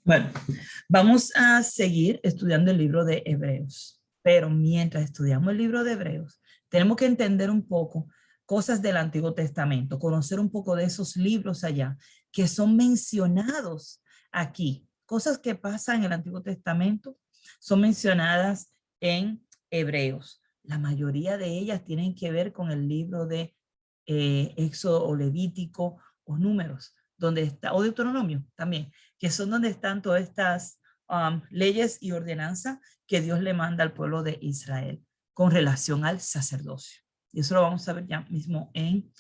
Bueno, vamos a seguir estudiando el libro de Hebreos, pero mientras estudiamos el libro de Hebreos, tenemos que entender un poco cosas del Antiguo Testamento, conocer un poco de esos libros allá que son mencionados aquí. Cosas que pasan en el Antiguo Testamento son mencionadas en Hebreos. La mayoría de ellas tienen que ver con el libro de Éxodo o Levítico o Números, donde está, o Deuteronomio también, que son donde están todas estas leyes y ordenanzas que Dios le manda al pueblo de Israel con relación al sacerdocio. Y eso lo vamos a ver ya mismo en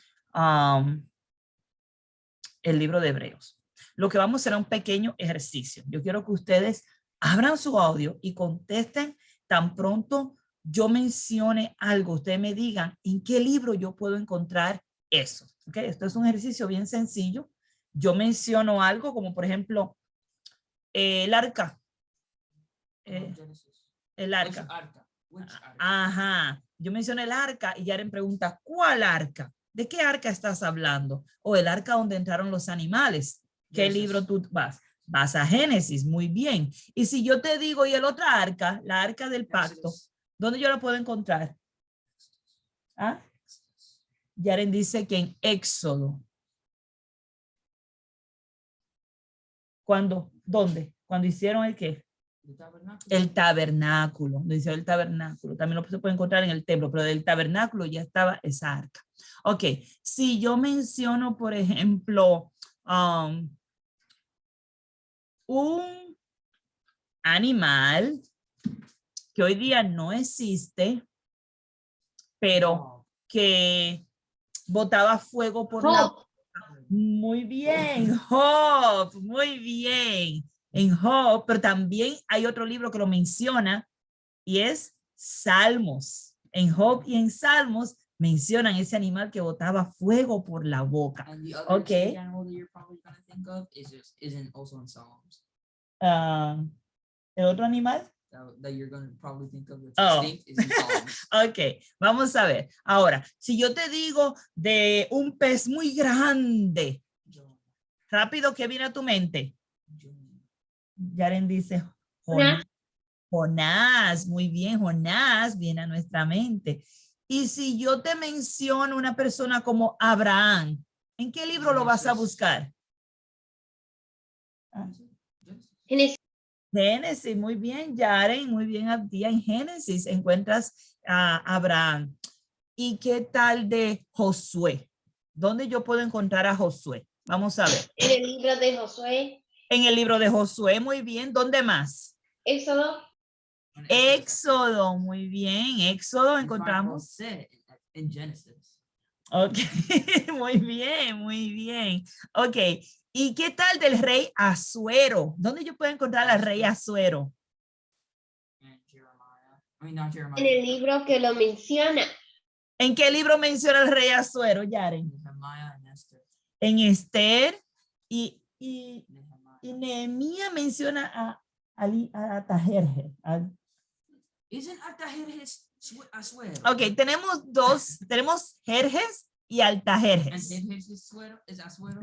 el libro de Hebreos. Lo que vamos a hacer es un pequeño ejercicio. Yo quiero que ustedes abran su audio y contesten tan pronto yo mencione algo. Ustedes me digan en qué libro yo puedo encontrar eso. ¿Okay? Esto es un ejercicio bien sencillo. Yo menciono algo como por ejemplo el arca. El arca. Ajá. Yo mencioné el arca y Yaren pregunta, ¿cuál arca? ¿De qué arca estás hablando? O el arca donde entraron los animales. ¿Qué libro tú vas? Vas a Génesis, muy bien. Y si yo te digo, y el otra arca, la arca del pacto, ¿dónde yo la puedo encontrar? ¿Ah? Yaren dice que en Éxodo. ¿Cuándo? ¿Dónde? ¿Cuándo hicieron el qué? El tabernáculo, dice el tabernáculo, también lo se puede encontrar en el templo, pero del tabernáculo ya estaba esa arca. Ok, si yo menciono, por ejemplo, un animal que hoy día no existe, pero que botaba fuego por la... Muy bien, Job, muy bien. En Job, pero también hay otro libro que lo menciona y es Salmos. En Job y en Salmos mencionan ese animal que botaba fuego por la boca. Okay. ¿El otro animal? That you're going to probably think of that's extinct is in Psalms. Ok, vamos a ver. Ahora, si yo te digo de un pez muy grande, rápido, ¿qué viene a tu mente? Yaren dice Jonás. Jonás, muy bien, Jonás viene a nuestra mente. Y si yo te menciono una persona como Abraham, ¿en qué libro lo vas a buscar? Génesis, muy bien, Yaren, muy bien, Abdía. En Génesis encuentras a Abraham. ¿Y qué tal de Josué? ¿Dónde yo puedo encontrar a Josué? Vamos a ver. En el libro de Josué. En el libro de Josué, muy bien. ¿Dónde más? Éxodo. Éxodo, muy bien. Éxodo encontramos. En Genesis. Ok, muy bien, muy bien. Ok, ¿y qué tal del rey Asuero? ¿Dónde yo puedo encontrar al rey Asuero? En el libro que lo menciona. ¿En qué libro menciona el rey Asuero, Yaren? En Esther y Nehemías menciona a Atajerjes. Ok, tenemos dos, tenemos Jerjes y Altajerjes.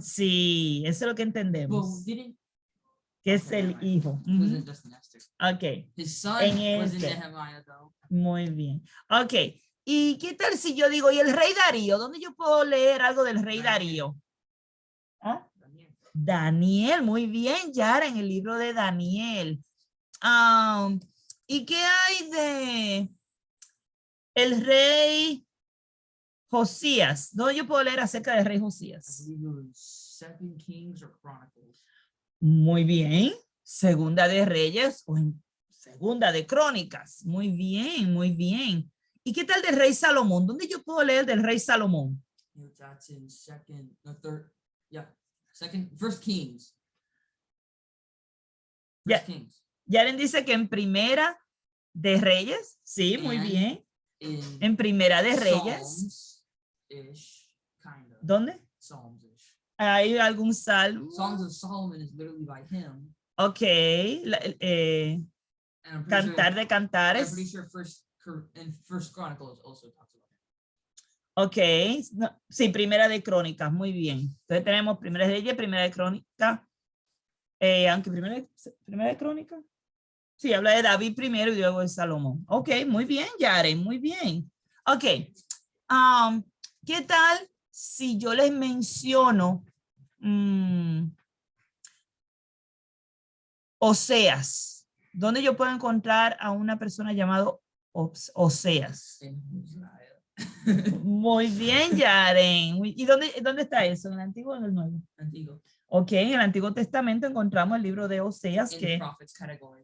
Sí, eso es lo que entendemos. Que es el hijo. Ok. En este. Muy bien. Ok. ¿Y qué tal si yo digo, y el rey Darío? ¿Dónde yo puedo leer algo del rey Darío? ¿Ah? Daniel, muy bien, Yara, en el libro de Daniel. ¿Y qué hay de el rey Josías? ¿Dónde yo puedo leer acerca del rey Josías? Muy bien. Segunda de Reyes o en Segunda de Crónicas. Muy bien, muy bien. ¿Y qué tal del rey Salomón? ¿Dónde yo puedo leer del rey Salomón? First Kings. Yaren dice que en Primera de Reyes. Sí, muy bien. En Primera de Reyes. ¿Dónde? ¿Hay algún salmo? Songs of Solomon is literally by him. Ok. Cantar de Cantares. I'm pretty sure First Chronicles also talks about him. Ok. No, sí, Primera de Crónicas. Muy bien. Entonces tenemos Primera de Reyes, Primera de Crónicas. Aunque primera de Crónica. Sí, habla de David primero y luego de Salomón. Ok, muy bien, Yaren, muy bien. Ok, ¿qué tal si yo les menciono Oseas? ¿Dónde yo puedo encontrar a una persona llamada Oseas? Muy bien, Yaren. ¿Y dónde está eso? ¿En el Antiguo o en el Nuevo? Antiguo. Ok, en el Antiguo Testamento encontramos el libro de Oseas, In que prophets category.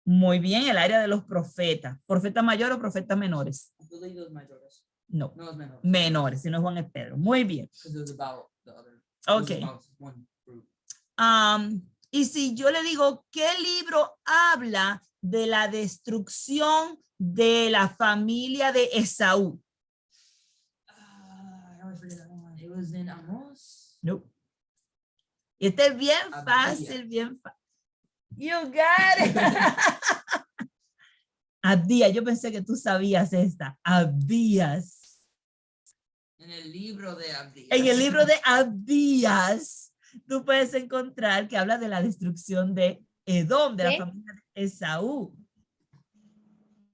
muy bien, el área de los profetas. ¿Profetas mayores o profetas menores? I believe those mayores. No, No, it's menores. menores, si no es Juan es Pedro. Muy bien. Because it was about the other. Ok. It was about one group. Y si yo le digo, ¿qué libro habla de la destrucción de la familia de Esaú? I always forget that one. It was in Amos. No. Y este es bien Abdías. fácil, bien fácil. You got it. Abdías, yo pensé que tú sabías esta. Abdías. En el libro de Abdías. En el libro de Abdías, tú puedes encontrar que habla de la destrucción de Edom, de la familia de Esaú.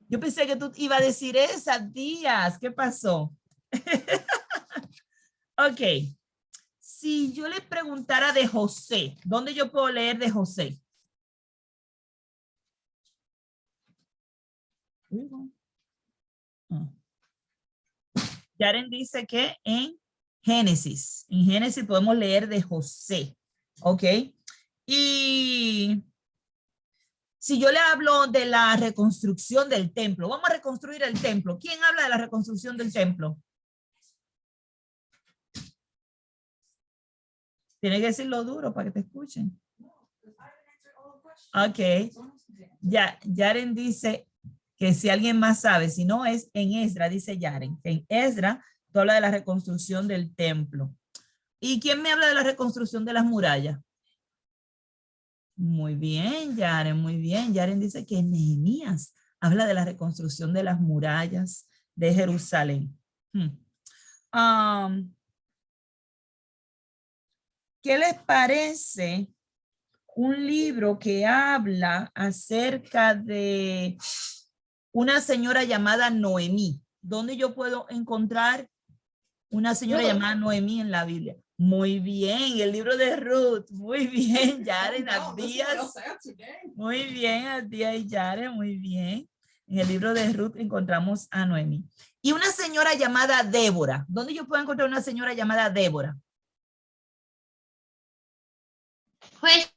Yo pensé que tú ibas a decir esa, Abdías. ¿Qué pasó? Ok. Si yo le preguntara de José, ¿dónde yo puedo leer de José? Yaren dice que en Génesis podemos leer de José, ¿ok? Y si yo le hablo de la reconstrucción del templo, vamos a reconstruir el templo. ¿Quién habla de la reconstrucción del templo? Tiene que decirlo duro para que te escuchen. Ok. Yaren dice que si alguien más sabe, si no es en Esdras, dice Yaren. En Esdras, tú hablas de la reconstrucción del templo. ¿Y quién me habla de la reconstrucción de las murallas? Muy bien, Yaren, muy bien. Yaren dice que Nehemías habla de la reconstrucción de las murallas de Jerusalén. ¿Qué les parece un libro que habla acerca de una señora llamada Noemí? ¿Dónde yo puedo encontrar una señora llamada Noemí en la Biblia? Muy bien, el libro de Ruth. Muy bien, Yaren, Abdías. Muy bien, Abdías y Yaren, muy bien. En el libro de Ruth encontramos a Noemí. Y una señora llamada Débora. ¿Dónde yo puedo encontrar una señora llamada Débora? Juez.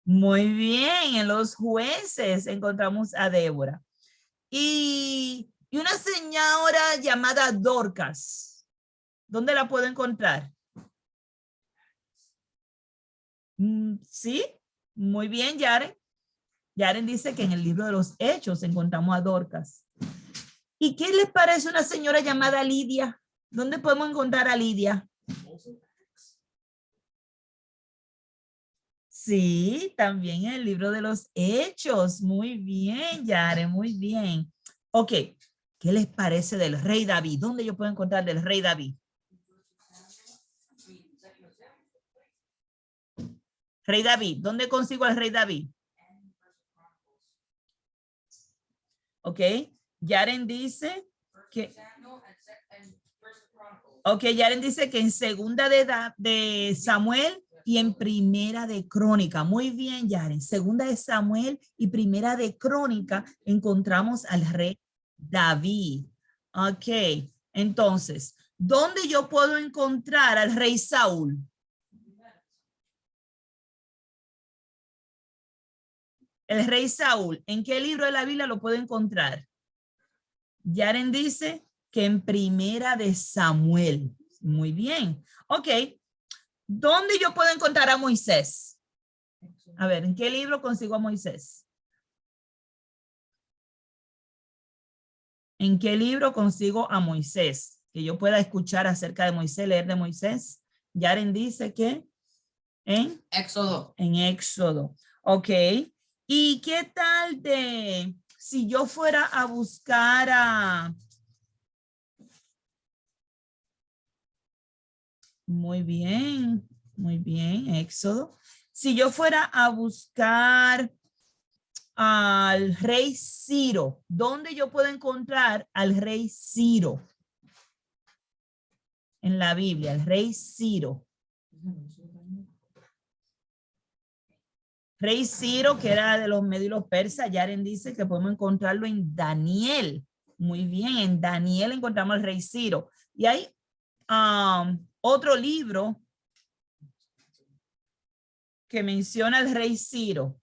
Muy bien, en los Jueces encontramos a Débora. Y una señora llamada Dorcas. ¿Dónde la puedo encontrar? Sí, muy bien, Yaren. Yaren dice que en el libro de los Hechos encontramos a Dorcas. ¿Y qué les parece una señora llamada Lidia? ¿Dónde podemos encontrar a Lidia? Sí, también en el libro de los Hechos. Muy bien, Yaren, muy bien. Ok, ¿qué les parece del rey David? ¿Dónde yo puedo encontrar del rey David? Rey David, ¿dónde consigo al rey David? Ok, Yaren dice que... Ok, Yaren dice que en segunda de Samuel y en primera de Crónica. Muy bien, Yaren. Segunda de Samuel y primera de Crónica encontramos al rey David. Ok, entonces, ¿dónde yo puedo encontrar al rey Saúl? El rey Saúl, ¿en qué libro de la Biblia lo puedo encontrar? Yaren dice que en primera de Samuel. Muy bien. Ok. ¿Dónde yo puedo encontrar a Moisés? A ver, ¿en qué libro consigo a Moisés? ¿En qué libro consigo a Moisés? Que yo pueda escuchar acerca de Moisés, leer de Moisés. Yaren dice que en Éxodo. En Éxodo. Ok. ¿Y qué tal de si yo fuera a buscar a... muy bien, Éxodo. Si yo fuera a buscar al rey Ciro, ¿dónde yo puedo encontrar al rey Ciro? En la Biblia, el rey Ciro. Rey Ciro, que era de los medios y los persas, Yaren dice que podemos encontrarlo en Daniel. Muy bien, en Daniel encontramos al rey Ciro. Y hay otro libro que menciona al rey Ciro.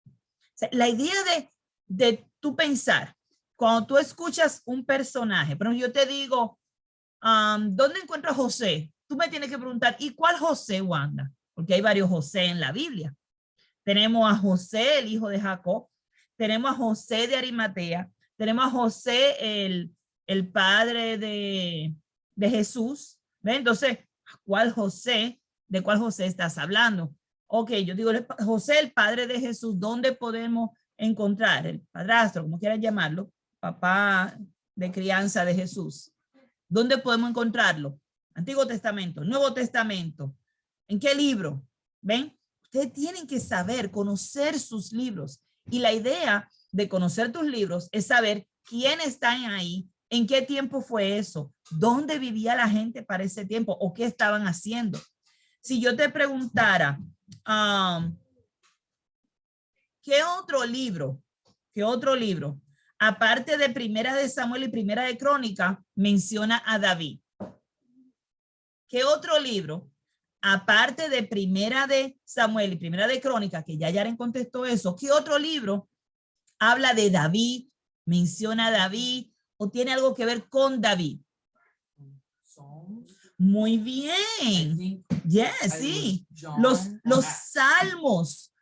O sea, la idea de tú pensar, cuando tú escuchas un personaje, pero yo te digo, ¿dónde encuentro a José? Tú me tienes que preguntar, ¿y cuál José, Wanda? Porque hay varios José en la Biblia. Tenemos a José, el hijo de Jacob. Tenemos a José de Arimatea. Tenemos a José, el padre de Jesús. ¿Ven? Entonces, ¿cuál José? ¿De cuál José estás hablando? Ok, yo digo, José, el padre de Jesús, ¿dónde podemos encontrar? El padrastro, como quieran llamarlo, papá de crianza de Jesús. ¿Dónde podemos encontrarlo? Antiguo Testamento, Nuevo Testamento. ¿En qué libro? ¿Ven? Ustedes tienen que saber, conocer sus libros. Y la idea de conocer tus libros es saber quiénes están ahí, en qué tiempo fue eso, dónde vivía la gente para ese tiempo o qué estaban haciendo. Si yo te preguntara, ¿qué otro libro, aparte de Primera de Samuel y Primera de Crónica, menciona a David? ¿Qué otro libro, aparte de Primera de Samuel y Primera de Crónica, que ya Yaren contestó eso, qué otro libro habla de David, menciona a David o tiene algo que ver con David? Muy bien. Yes, sí. Los salmos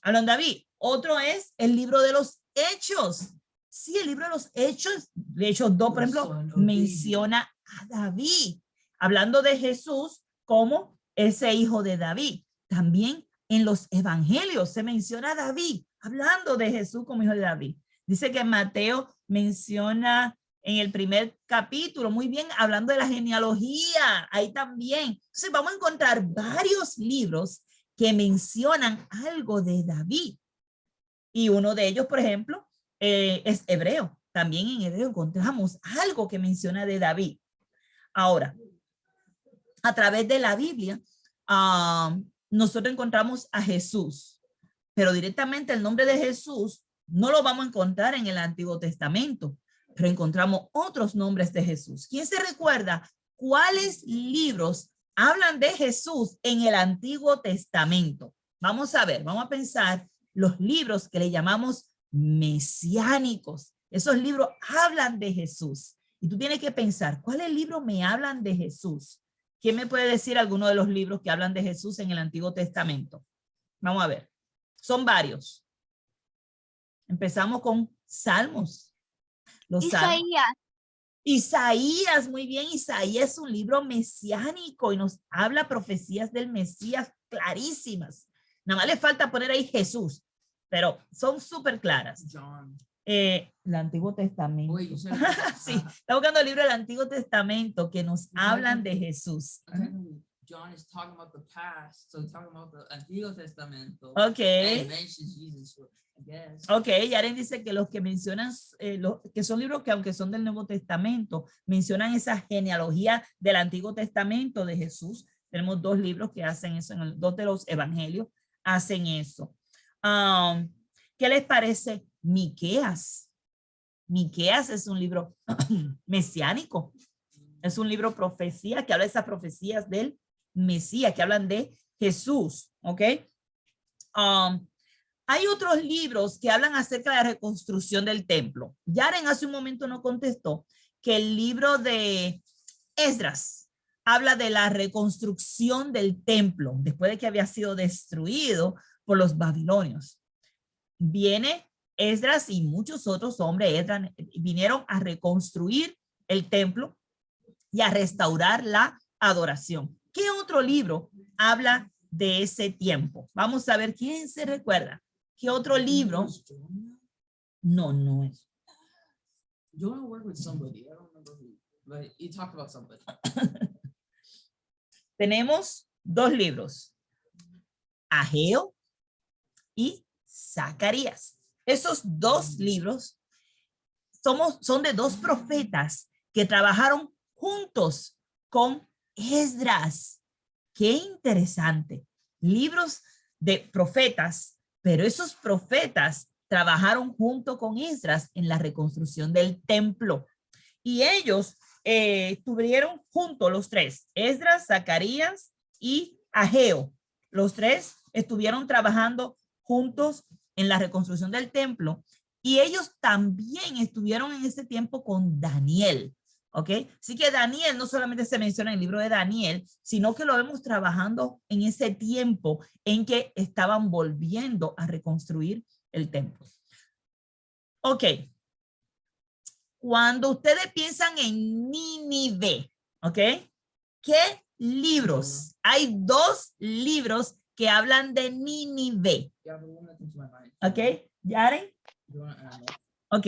hablan de David. Otro es el libro de los Hechos. Sí, el libro de los Hechos, de Hechos 2, por ejemplo, menciona a David, hablando de Jesús como ese hijo de David. También en los evangelios se menciona a David, hablando de Jesús como hijo de David. Dice que Mateo menciona en el primer capítulo, muy bien, hablando de la genealogía, ahí también. Entonces vamos a encontrar varios libros que mencionan algo de David. Y uno de ellos, por ejemplo, es Hebreo. También en Hebreo encontramos algo que menciona de David. Ahora, a través de la Biblia, nosotros encontramos a Jesús, pero directamente el nombre de Jesús no lo vamos a encontrar en el Antiguo Testamento, pero encontramos otros nombres de Jesús. ¿Quién se recuerda cuáles libros hablan de Jesús en el Antiguo Testamento? Vamos a ver, vamos a pensar los libros que le llamamos mesiánicos. Esos libros hablan de Jesús. Y tú tienes que pensar, ¿cuáles libros me hablan de Jesús? ¿Quién me puede decir alguno de los libros que hablan de Jesús en el Antiguo Testamento? Vamos a ver. Son varios. Empezamos con Salmos. Los Salmos. Isaías, muy bien. Isaías es un libro mesiánico y nos habla profecías del Mesías clarísimas. Nada más le falta poner ahí Jesús, pero son súper claras. El Antiguo Testamento. Wait, sí, está buscando el libro del Antiguo Testamento que nos hablan de Jesús. John is talking about the past, so he's talking about the Antiguo Testamento. Okay. And mentions Jesus, so I guess. Okay, Yaren dice que los que mencionan, que son libros que aunque son del Nuevo Testamento, mencionan esa genealogía del Antiguo Testamento de Jesús. Tenemos dos libros que hacen eso, dos de los evangelios hacen eso. ¿Qué les parece Miqueas? Miqueas es un libro mesiánico. Es un libro profecía que habla de esas profecías del Mesías, que hablan de Jesús, ¿ok? Hay otros libros que hablan acerca de la reconstrucción del templo. Yaren hace un momento no contestó que el libro de Esdras habla de la reconstrucción del templo después de que había sido destruido por los babilonios. Viene Esdras y muchos otros hombres vinieron a reconstruir el templo y a restaurar la adoración. ¿Qué otro libro habla de ese tiempo? Vamos a ver quién se recuerda. ¿Qué otro libro? No, no es. Jonah worked with somebody. I don't remember who, but he talked about somebody. Tenemos dos libros. Ageo y Zacarías. Esos dos libros son de dos profetas que trabajaron juntos con Esdras. Qué interesante. Libros de profetas, pero esos profetas trabajaron junto con Esdras en la reconstrucción del templo. Y ellos estuvieron juntos los tres, Esdras, Zacarías y Ageo. Los tres estuvieron trabajando juntos en la reconstrucción del templo. Y ellos también estuvieron en ese tiempo con Daniel. ¿Ok? Así que Daniel no solamente se menciona en el libro de Daniel, sino que lo vemos trabajando en ese tiempo en que estaban volviendo a reconstruir el templo. Ok. Cuando ustedes piensan en Nínive, ¿ok? ¿Qué libros? Hay dos libros que hablan de Nínive. ¿Ok? ¿Yaren? Ok.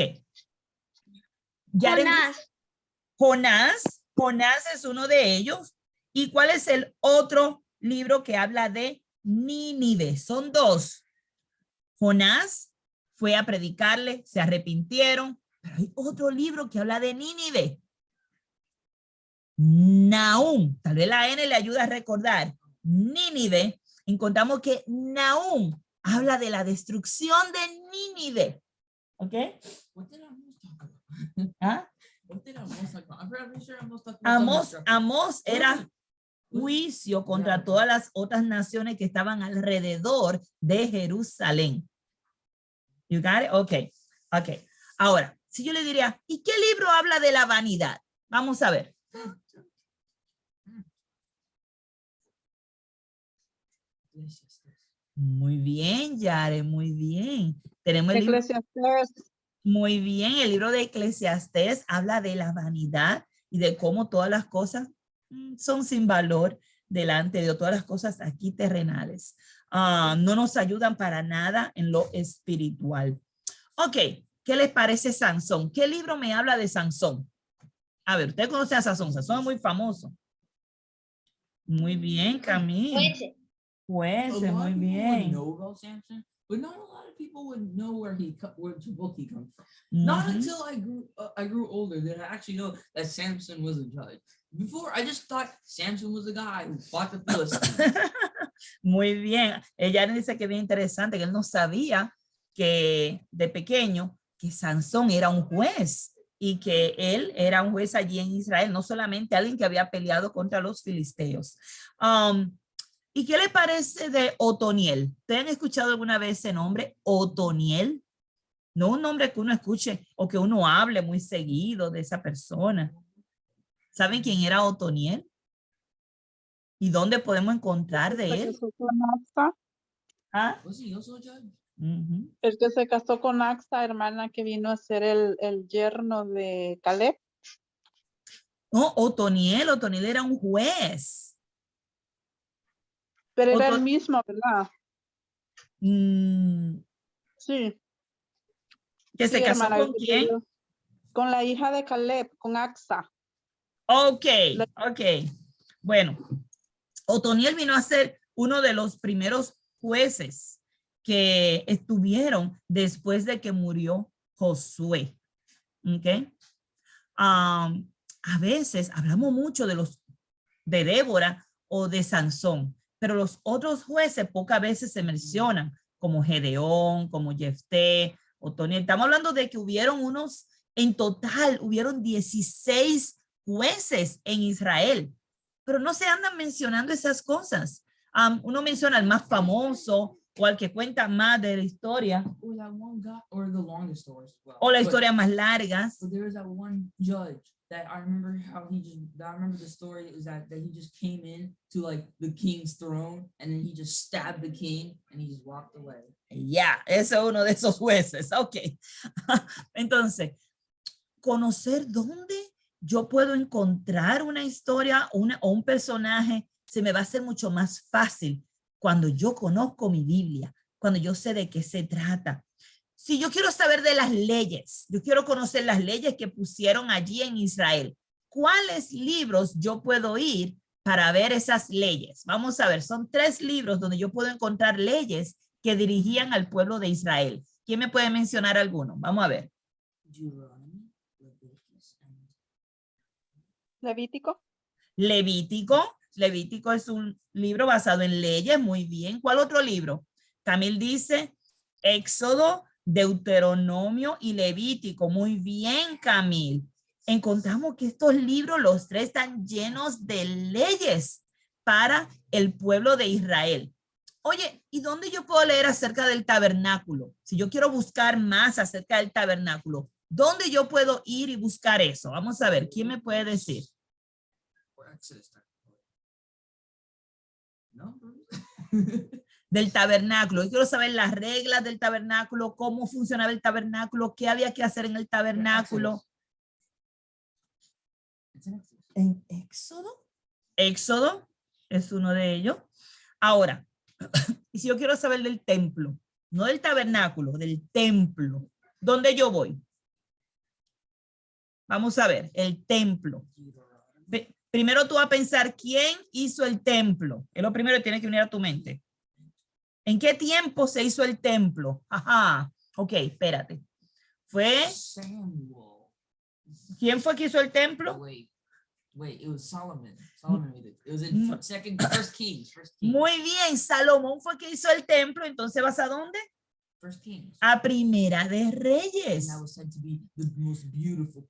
Yaren. Jonás es uno de ellos. ¿Y cuál es el otro libro que habla de Nínive? Son dos. Jonás fue a predicarle, se arrepintieron, pero hay otro libro que habla de Nínive. Nahum, tal vez la N le ayuda a recordar. Nínive, encontramos que Nahum habla de la destrucción de Nínive. ¿Ok? ¿Ah? Amós era juicio contra todas las otras naciones que estaban alrededor de Jerusalén. You got it? Okay. Okay. Ahora, si yo le diría, ¿y qué libro habla de la vanidad? Vamos a ver. Muy bien, Yare, muy bien. Tenemos el libro. Muy bien, el libro de Eclesiastés habla de la vanidad y de cómo todas las cosas son sin valor delante de Dios, todas las cosas aquí terrenales. No nos ayudan para nada en lo espiritual. Ok, ¿qué les parece Sansón? ¿Qué libro me habla de Sansón? A ver, ¿usted conoce a Sansón? Sansón es muy famoso. Muy bien, Camille. Pues, muy bien. But not a lot of people would know which book he comes from. Not until I grew older did I actually know that Samson was a judge. Before, I just thought Samson was a guy who fought the Philistines. Muy bien. Ella dice que bien interesante, que él no sabía que de pequeño que Sansón era un juez y que él era un juez allí en Israel, no solamente alguien que había peleado contra los filisteos. ¿Y qué le parece de Otoniel? ¿Ustedes han escuchado alguna vez ese nombre, Otoniel? No un nombre que uno escuche o que uno hable muy seguido de esa persona. ¿Saben quién era Otoniel? ¿Y dónde podemos encontrar de él? ¿Ah? El que se casó con Axa, hermana, que vino a ser el yerno de Caleb. No, Otoniel era un juez. Pero era el mismo, ¿verdad? Sí. ¿Que se casó hermana, con quién? Con la hija de Caleb, con Axa. Ok. Bueno, Otoniel vino a ser uno de los primeros jueces que estuvieron después de que murió Josué. Ok. A veces hablamos mucho de Débora o de Sansón, pero los otros jueces pocas veces se mencionan, como Gedeón, como Jefté, Otoniel. Estamos hablando de que en total hubieron 16 jueces en Israel, pero no se andan mencionando esas cosas. Uno menciona al más famoso o al que cuenta más de la historia. O la historia más largas. That I remember the story is that he just came in to like the king's throne and then he just stabbed the king and he just walked away. Ese es uno de esos jueces. Ok. Entonces, conocer dónde yo puedo encontrar una historia o un personaje se me va a hacer mucho más fácil cuando yo conozco mi Biblia, cuando yo sé de qué se trata. Si yo quiero saber de las leyes, yo quiero conocer las leyes que pusieron allí en Israel, ¿cuáles libros yo puedo ir para ver esas leyes. Vamos a ver, son 3 libros donde yo puedo encontrar leyes que dirigían al pueblo de Israel. ¿Quién me puede mencionar alguno? Vamos a ver. Levítico. Levítico. Levítico es un libro basado en leyes. Muy bien. ¿Cuál otro libro? Camil dice Éxodo, Deuteronomio y Levítico. Muy bien, Camil. Encontramos que estos libros, los 3, están llenos de leyes para el pueblo de Israel. Oye, ¿y dónde yo puedo leer acerca del tabernáculo? Si yo quiero buscar más acerca del tabernáculo, ¿dónde yo puedo ir y buscar eso? Vamos a ver, ¿quién me puede decir? No. Del tabernáculo. Yo quiero saber las reglas del tabernáculo, cómo funcionaba el tabernáculo, qué había que hacer en el tabernáculo. ¿En Éxodo? Éxodo es uno de ellos. Ahora, y si yo quiero saber del templo, no del tabernáculo, del templo, ¿dónde yo voy? Vamos a ver, el templo. Primero tú vas a pensar, ¿quién hizo el templo? Es lo primero que tiene que venir a tu mente. ¿En qué tiempo se hizo el templo? Ajá, ok, espérate. Fue... ¿Quién fue que hizo el templo? Wait, it was Solomon. Solomon made it. It was in First Kings. Muy bien, Salomón fue que hizo el templo, entonces ¿vas a dónde? First Kings. A Primera de Reyes. And that was said to be the most beautiful,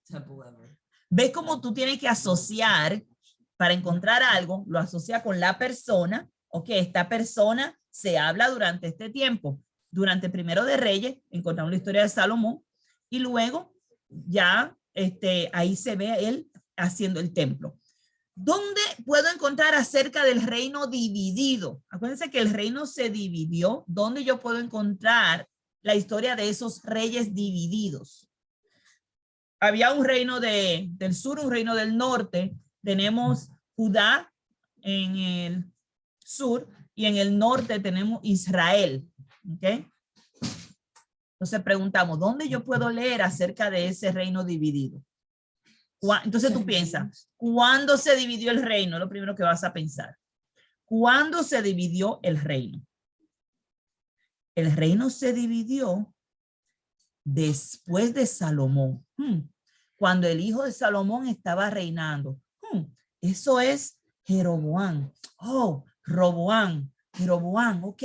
temple ever. ¿Ves cómo tú tienes que asociar para encontrar algo? Lo asocia con la persona, ok, esta persona se habla durante este tiempo. Durante Primero de Reyes encontramos la historia de Salomón y luego ya ahí se ve él haciendo el templo. ¿Dónde puedo encontrar acerca del reino dividido? Acuérdense que el reino se dividió. ¿Dónde yo puedo encontrar la historia de esos reyes divididos? Había un reino del sur, un reino del norte. Tenemos Judá en el sur y en el norte tenemos Israel. ¿Okay? Entonces preguntamos, ¿dónde yo puedo leer acerca de ese reino dividido? Entonces tú piensas, ¿cuándo se dividió el reino? Lo primero que vas a pensar. ¿Cuándo se dividió el reino? El reino se dividió después de Salomón. Cuando el hijo de Salomón estaba reinando. Eso es Jeroboam. Oh, Roboam. Jeroboam, ok.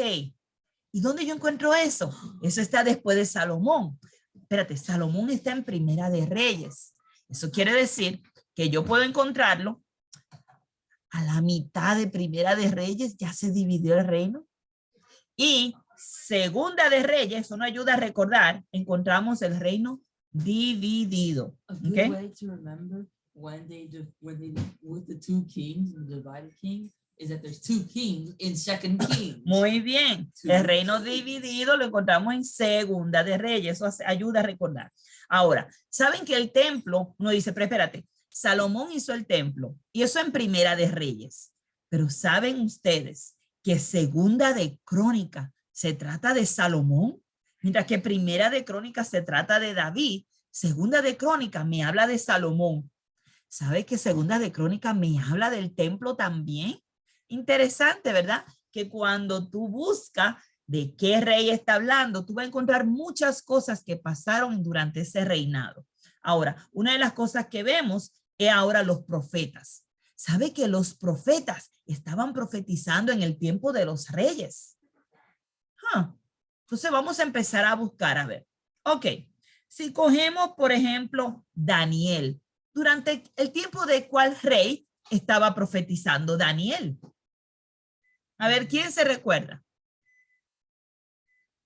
¿Y dónde yo encuentro eso? Eso está después de Salomón. Espérate, Salomón está en Primera de Reyes. Eso quiere decir que yo puedo encontrarlo a la mitad de Primera de Reyes, ya se dividió el reino. Y Segunda de Reyes, eso nos ayuda a recordar, encontramos el reino dividido. A good way to remember when they with the 2 kings, the divided king, is that there's 2 kings in Second Kings. Muy bien. El reino dividido lo encontramos en Segunda de Reyes. Eso ayuda a recordar. Ahora, ¿saben que el templo? Uno dice, pero espérate, Salomón hizo el templo y eso en Primera de Reyes. Pero ¿saben ustedes que Segunda de Crónica se trata de Salomón? Mientras que Primera de Crónica se trata de David, Segunda de Crónica me habla de Salomón. ¿Sabe que Segunda de Crónica me habla del templo también? Interesante, ¿verdad? Que cuando tú buscas de qué rey está hablando, tú vas a encontrar muchas cosas que pasaron durante ese reinado. Ahora, una de las cosas que vemos es ahora los profetas. ¿Sabe que los profetas estaban profetizando en el tiempo de los reyes? Entonces vamos a empezar a buscar, a ver. Ok, si cogemos, por ejemplo, Daniel, ¿durante el tiempo de cuál rey estaba profetizando Daniel? A ver, ¿quién se recuerda?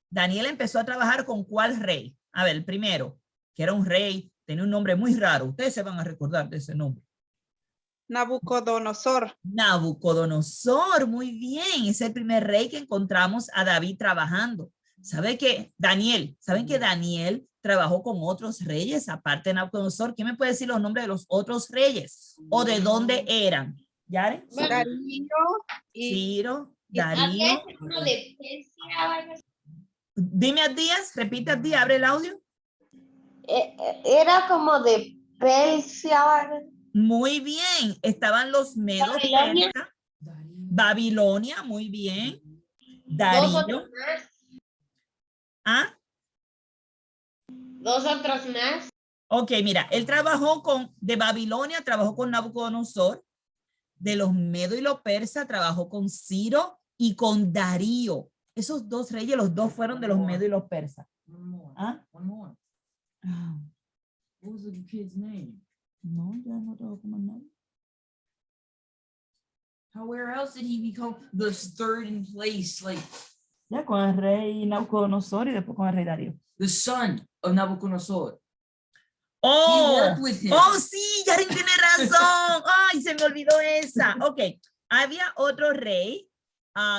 Daniel empezó a trabajar con ¿cuál rey? A ver, el primero, que era un rey, tenía un nombre muy raro. Ustedes se van a recordar de ese nombre. Nabucodonosor. Nabucodonosor, muy bien. Es el primer rey que encontramos a David trabajando. ¿Saben que Daniel trabajó con otros reyes aparte de Nabucodonosor? ¿Quién me puede decir los nombres de los otros reyes? ¿O de dónde eran? ¿Yare? Darío y Ciro, Darío. Dime a Díaz, repite a Díaz, abre el audio. Era como de Persia. Muy bien. Estaban los medos Babilonia. persas. Babilonia, muy bien. Dos Darío. otros más. ¿Ah? Dos otros más. Ok, mira, él de Babilonia, trabajó con Nabucodonosor. De los medos y los persas, trabajó con Ciro y con Darío. Esos dos reyes, los dos fueron de los medos y los persas. One more. ¿Ah? One more. Ah, What was the kid's name? no, ya no tengo como nada. Where else did he become the third in place? Like Ya con el rey Nabucodonosor y después con el rey Darío. the son of Nabucodonosor. Oh, worked with him. oh, sí, Yarin tiene razón. Ay, se me olvidó esa. Ok, había otro rey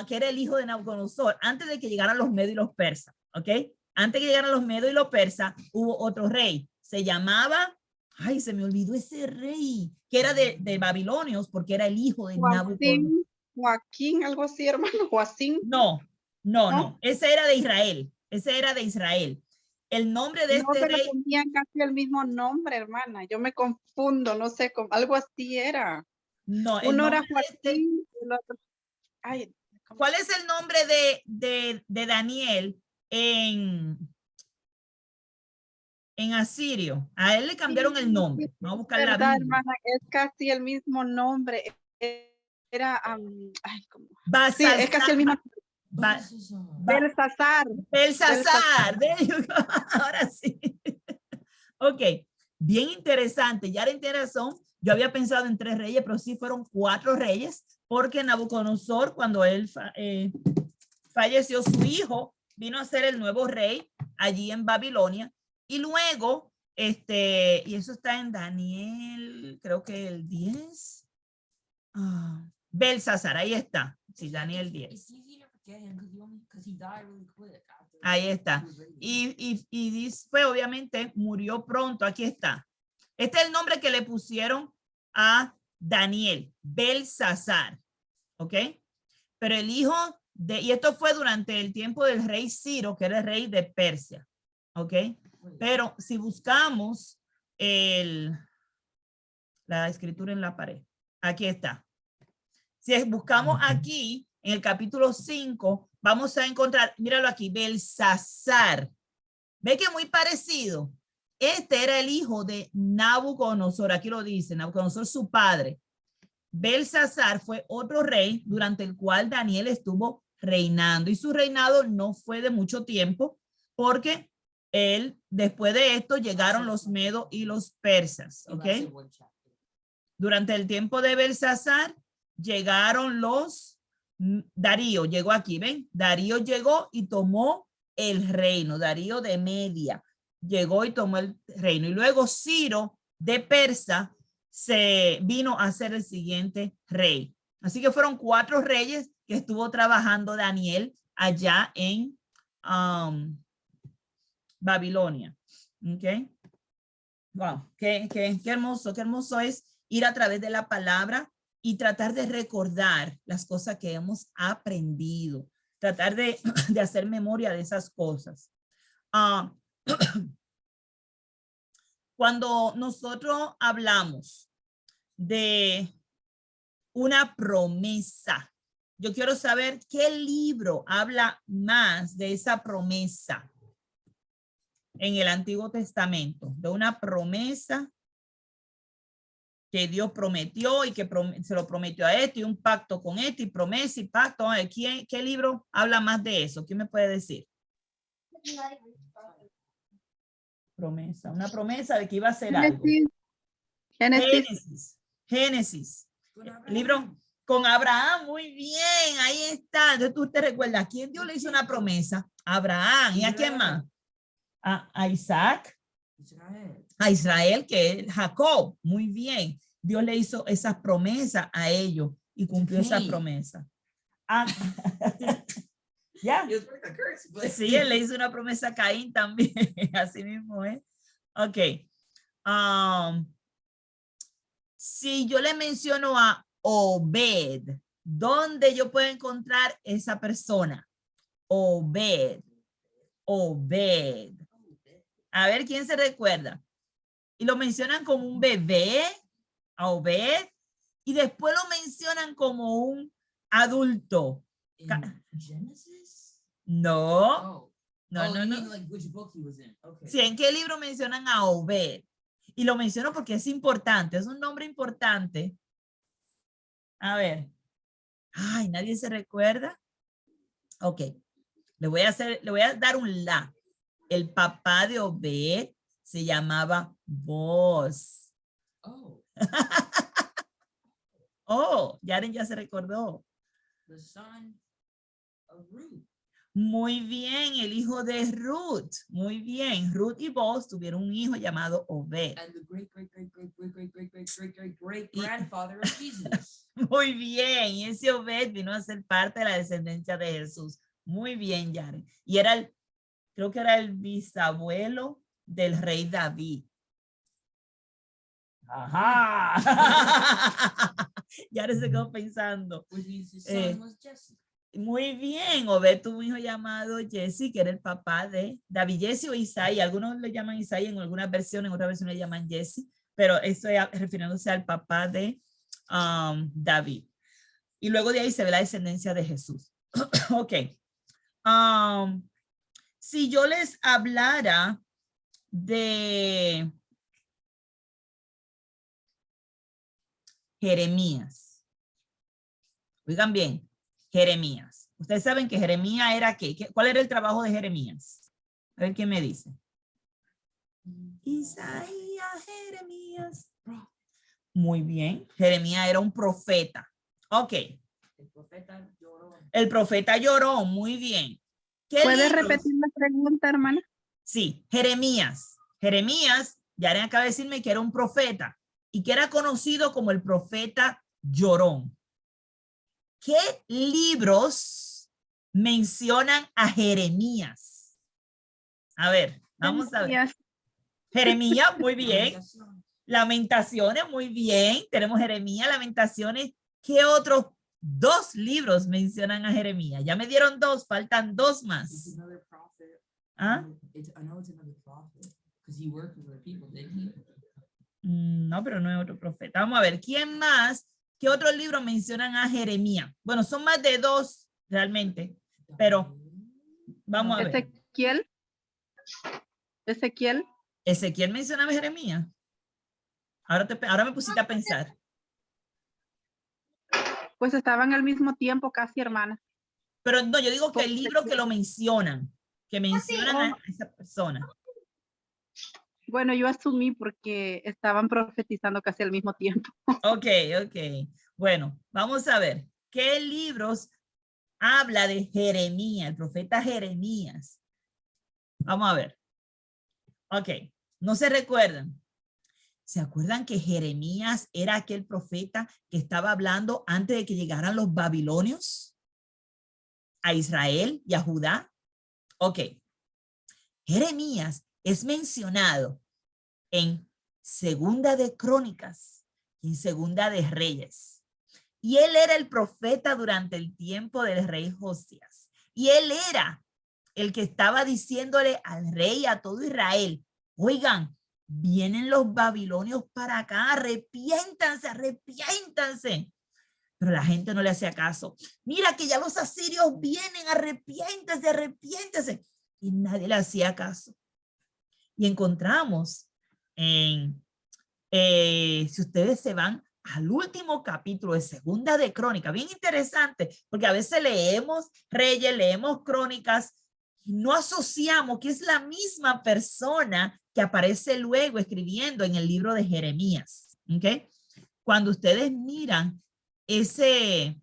que era el hijo de Nabucodonosor antes de que llegaran los medos y los persas. Ok, antes de que llegaran los medos y los persas, hubo otro rey. Se llamaba, ay, se me olvidó ese rey, que era de babilonios porque era el hijo de Nabucodonosor. Joaquín, algo así, hermano. Joacín. No. Ese era de Israel. Ese era de Israel. El nombre de No, este pero rey. tenían casi el mismo nombre, hermana. Yo me confundo, no sé, algo así era. No, el Uno era nombre de este- Joaquín, el otro. Ay, ¿Cuál es el nombre de Daniel en asirio? A él le cambiaron el nombre. Vamos a buscar la verdad, Biblia. hermana, es casi el mismo nombre. Era, ay, ¿cómo? Sí, Balsasar. es casi el mismo. Belshazzar. Belsasar. Ahora sí. Ok, bien interesante. Ya tiene razón. Yo había pensado en 3 reyes, pero sí fueron 4 reyes, porque Nabucodonosor, cuando él falleció, su hijo vino a ser el nuevo rey allí en Babilonia. Y luego, y eso está en Daniel, creo que el 10. Belsasar, ahí está. Sí, Daniel 10. Ahí está. Y fue, obviamente, murió pronto. Aquí está. Este es el nombre que le pusieron a Daniel, Belsasar. ¿Ok? Pero el hijo y esto fue durante el tiempo del rey Ciro, que era el rey de Persia. ¿Ok? Pero si buscamos la escritura en la pared, aquí está. Si buscamos aquí, en el capítulo 5, vamos a encontrar, míralo aquí, Belsasar. ¿Ve que muy parecido? Este era el hijo de Nabucodonosor, aquí lo dice, Nabucodonosor su padre. Belsasar fue otro rey durante el cual Daniel estuvo reinando, y su reinado no fue de mucho tiempo, porque después de esto llegaron los medos y los persas, ¿ok? Durante el tiempo de Belsasar llegaron Darío llegó aquí, ¿ven? Darío llegó y tomó el reino. Darío de Media llegó y tomó el reino. Y luego Ciro de Persa se vino a ser el siguiente rey. Así que fueron 4 reyes que estuvo trabajando Daniel allá en Babilonia. ¿Ok? Wow, qué hermoso es ir a través de la palabra y tratar de recordar las cosas que hemos aprendido, tratar de hacer memoria de esas cosas. Cuando nosotros hablamos de una promesa, yo quiero saber qué libro habla más de esa promesa en el Antiguo Testamento, de una promesa que Dios prometió y que se lo prometió a este, y un pacto con este, y promesa y pacto. ¿Qué libro habla más de eso? ¿Quién me puede decir? Promesa, una promesa de que iba a hacer algo. Génesis. Libro con Abraham, muy bien, ahí está. Entonces tú te recuerdas, ¿a quién Dios le hizo una promesa? A Abraham. ¿Y a quién más? A Isaac. A Israel, que es Jacob. Muy bien. Dios le hizo esas promesas a ellos y cumplió esa promesa. Ya. Sí, él le hizo una promesa a Caín también. Así mismo es. Ok. Si yo le menciono a Obed, ¿dónde yo puedo encontrar esa persona? Obed. A ver, ¿quién se recuerda? Y lo mencionan como un bebé, a Obed, y después lo mencionan como un adulto. In Genesis? No, Oh. no, Oh, no, you no. mean like which book he was in? Okay. Sí, ¿en qué libro mencionan a Obed? Y lo menciono porque es importante, es un nombre importante. A ver. Ay, ¿nadie se recuerda? Ok. Le voy a dar un la. El papá de Obed se llamaba Boaz. Oh. Oh, Yaren ya se recordó. The son of Ruth. Muy bien, el hijo de Ruth. Muy bien. Ruth y Boaz tuvieron un hijo llamado Obed. And the great grandfather of Jesus. Muy bien. Y ese Obed vino a ser parte de la descendencia de Jesús. Muy bien, Yaren. Y era creo que era el bisabuelo del rey David. Ajá. Yaren se quedó pensando. Which means his son was Jesse. Muy bien, Obed tuvo un hijo llamado Jesse, que era el papá de David, Jesse o Isaí. Algunos le llaman Isaí en algunas versiones, en otras versiones le llaman Jesse, pero esto es refiriéndose al papá de David. Y luego de ahí se ve la descendencia de Jesús. Ok. Si yo les hablara de Jeremías, oigan bien, Jeremías. Ustedes saben que Jeremías era ¿qué? ¿Cuál era el trabajo de Jeremías? A ver quién me dice. Isaías, Jeremías. Muy bien. Jeremías era un profeta. Ok. El profeta lloró. El profeta lloró. Muy bien. ¿Puedes repetir la pregunta, hermana? Sí, Jeremías. Jeremías, Yaren acaba de decirme que era un profeta y que era conocido como el profeta llorón. ¿Qué libros mencionan a Jeremías? A ver, vamos a ver. Jeremías, muy bien. Lamentaciones, muy bien. Tenemos Jeremías, Lamentaciones. ¿Qué otros 2 libros mencionan a Jeremías? Ya me dieron 2, faltan 2 más. ¿Ah? No, pero no es otro profeta. Vamos a ver, ¿quién más? ¿Qué otros libros mencionan a Jeremías? Bueno, son más de 2 realmente, pero vamos a ver. Ezequiel mencionaba a Jeremías. Ahora me pusiste a pensar. Pues estaban al mismo tiempo casi, hermana. Pero no, yo digo que el libro que lo mencionan, que mencionan a esa persona. Bueno, yo asumí porque estaban profetizando casi al mismo tiempo. Ok. Bueno, vamos a ver. ¿Qué libros habla de Jeremías, el profeta Jeremías? Vamos a ver. Ok, no se recuerdan. ¿Se acuerdan que Jeremías era aquel profeta que estaba hablando antes de que llegaran los babilonios a Israel y a Judá? Ok. Jeremías es mencionado en Segunda de Crónicas y en Segunda de Reyes. Y él era el profeta durante el tiempo del rey Josías. Y él era el que estaba diciéndole al rey y a todo Israel, oigan, vienen los babilonios para acá, arrepiéntanse. Pero la gente no le hacía caso. Mira que ya los asirios vienen, arrepiéntanse. Y nadie le hacía caso. Y encontramos si ustedes se van al último capítulo de Segunda de Crónicas, bien interesante, porque a veces leemos Reyes, leemos Crónicas, y no asociamos que es la misma persona que aparece luego escribiendo en el libro de Jeremías. ¿Okay? Cuando ustedes miran ese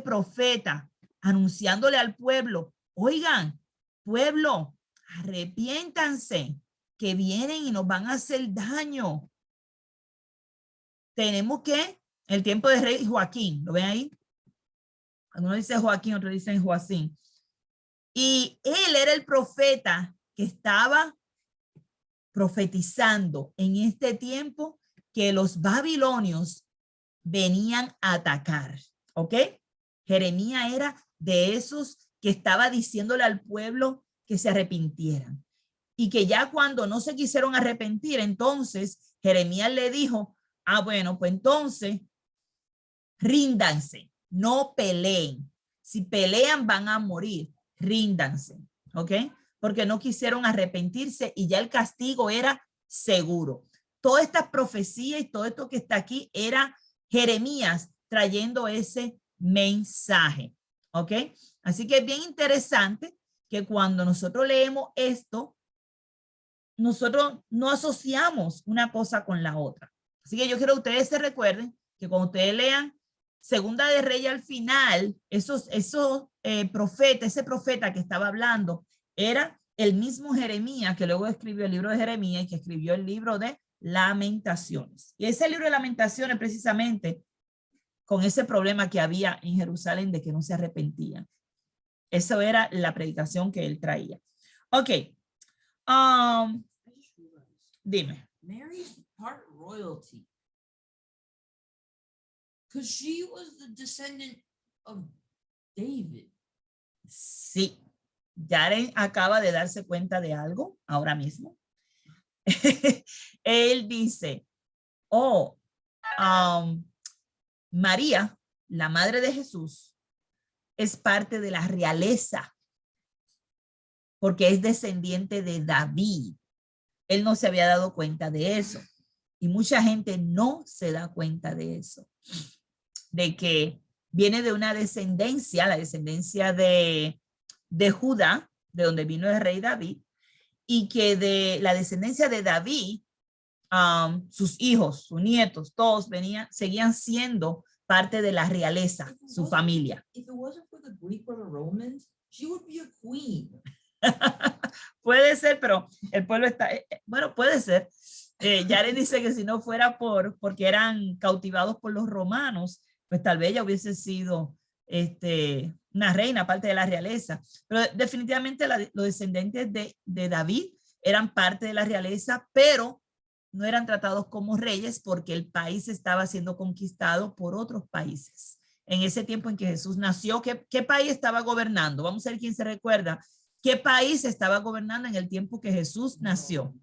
profeta anunciándole al pueblo, oigan, pueblo, arrepiéntanse, que vienen y nos van a hacer daño. Tenemos que, el tiempo de rey Joaquín, ¿lo ven ahí? Uno dice Joaquín, otro dicen Joacín. Y él era el profeta que estaba profetizando en este tiempo que los babilonios venían a atacar, ¿ok? Jeremías era de esos que estaba diciéndole al pueblo que se arrepintieran. Y que ya cuando no se quisieron arrepentir, entonces Jeremías le dijo, Ah, bueno, pues entonces, ríndanse, no peleen. Si pelean van a morir, ríndanse, ¿ok? Porque no quisieron arrepentirse y ya el castigo era seguro. Todas estas profecías y todo esto que está aquí era Jeremías trayendo ese mensaje, ¿ok? Así que es bien interesante que cuando nosotros leemos esto, nosotros no asociamos una cosa con la otra. Así que yo quiero que ustedes se recuerden que cuando ustedes lean Segunda de Reyes al final, esos profetas, ese profeta que estaba hablando era el mismo Jeremías que luego escribió el libro de Jeremías y que escribió el libro de Lamentaciones. Y ese libro de Lamentaciones precisamente con ese problema que había en Jerusalén de que no se arrepentían. Eso era la predicación que él traía. Ok. Dime. Mary's part royalty. Because she was the descendant of David. Sí. Yaren acaba de darse cuenta de algo ahora mismo. Él dice, María, la madre de Jesús, es parte de la realeza porque es descendiente de David. Él no se había dado cuenta de eso y mucha gente no se da cuenta de eso, de que viene de una descendencia, la descendencia de Judá, de donde vino el rey David, y que de la descendencia de David, sus hijos, sus nietos, todos seguían siendo parte de la realeza, su familia. If it wasn't for the Greek or the Romans, she would be a queen. Puede ser, pero el pueblo está, bueno, puede ser. Yaren dice que si no fuera porque eran cautivados por los romanos, pues tal vez ella hubiese sido una reina, parte de la realeza. Pero definitivamente los descendientes de David eran parte de la realeza, pero no eran tratados como reyes porque el país estaba siendo conquistado por otros países. En ese tiempo en que Jesús nació, ¿qué país estaba gobernando? Vamos a ver quién se recuerda. ¿Qué país estaba gobernando en el tiempo que Jesús nació?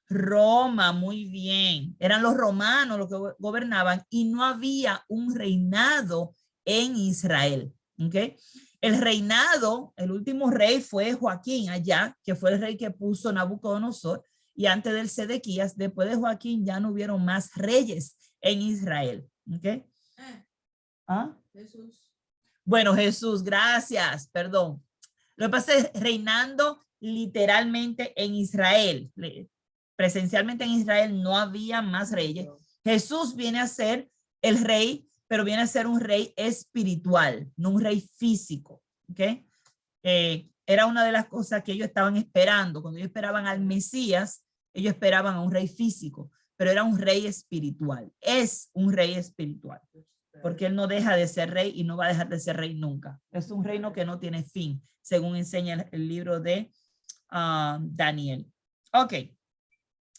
Roma, muy bien. Eran los romanos los que gobernaban y no había un reinado en Israel. ¿Okay? El reinado, el último rey fue Joaquín allá, que fue el rey que puso Nabucodonosor, y antes del Sedequías, después de Joaquín ya no hubieron más reyes en Israel. ¿Okay? ¿Ah? Jesús. Bueno, Jesús, gracias, perdón. Lo que pasa es reinando literalmente en Israel. Presencialmente en Israel no había más reyes. Jesús viene a ser el rey, pero viene a ser un rey espiritual, no un rey físico. ¿Okay? Era una de las cosas que ellos estaban esperando. Cuando ellos esperaban al Mesías, ellos esperaban a un rey físico, pero era un rey espiritual. Es un rey espiritual. Porque él no deja de ser rey y no va a dejar de ser rey nunca. Es un reino que no tiene fin, según enseña el libro de Daniel. Ok,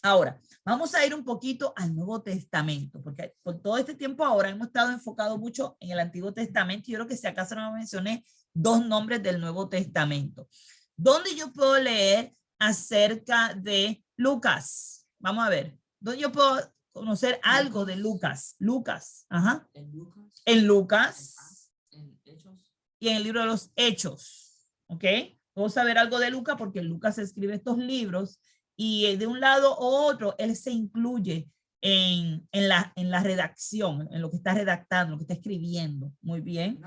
ahora vamos a ir un poquito al Nuevo Testamento, porque por todo este tiempo ahora hemos estado enfocados mucho en el Antiguo Testamento. Yo creo que si acaso no mencioné 2 nombres del Nuevo Testamento. ¿Dónde yo puedo leer acerca de Lucas? Vamos a ver, ¿dónde yo puedo conocer algo de Lucas? Lucas, ajá. En Lucas. En Hechos. Y en el libro de los Hechos, ¿ok? Puedo saber algo de Lucas porque Lucas escribe estos libros y de un lado u otro él se incluye en la redacción, en lo que está redactando, lo que está escribiendo. Muy bien.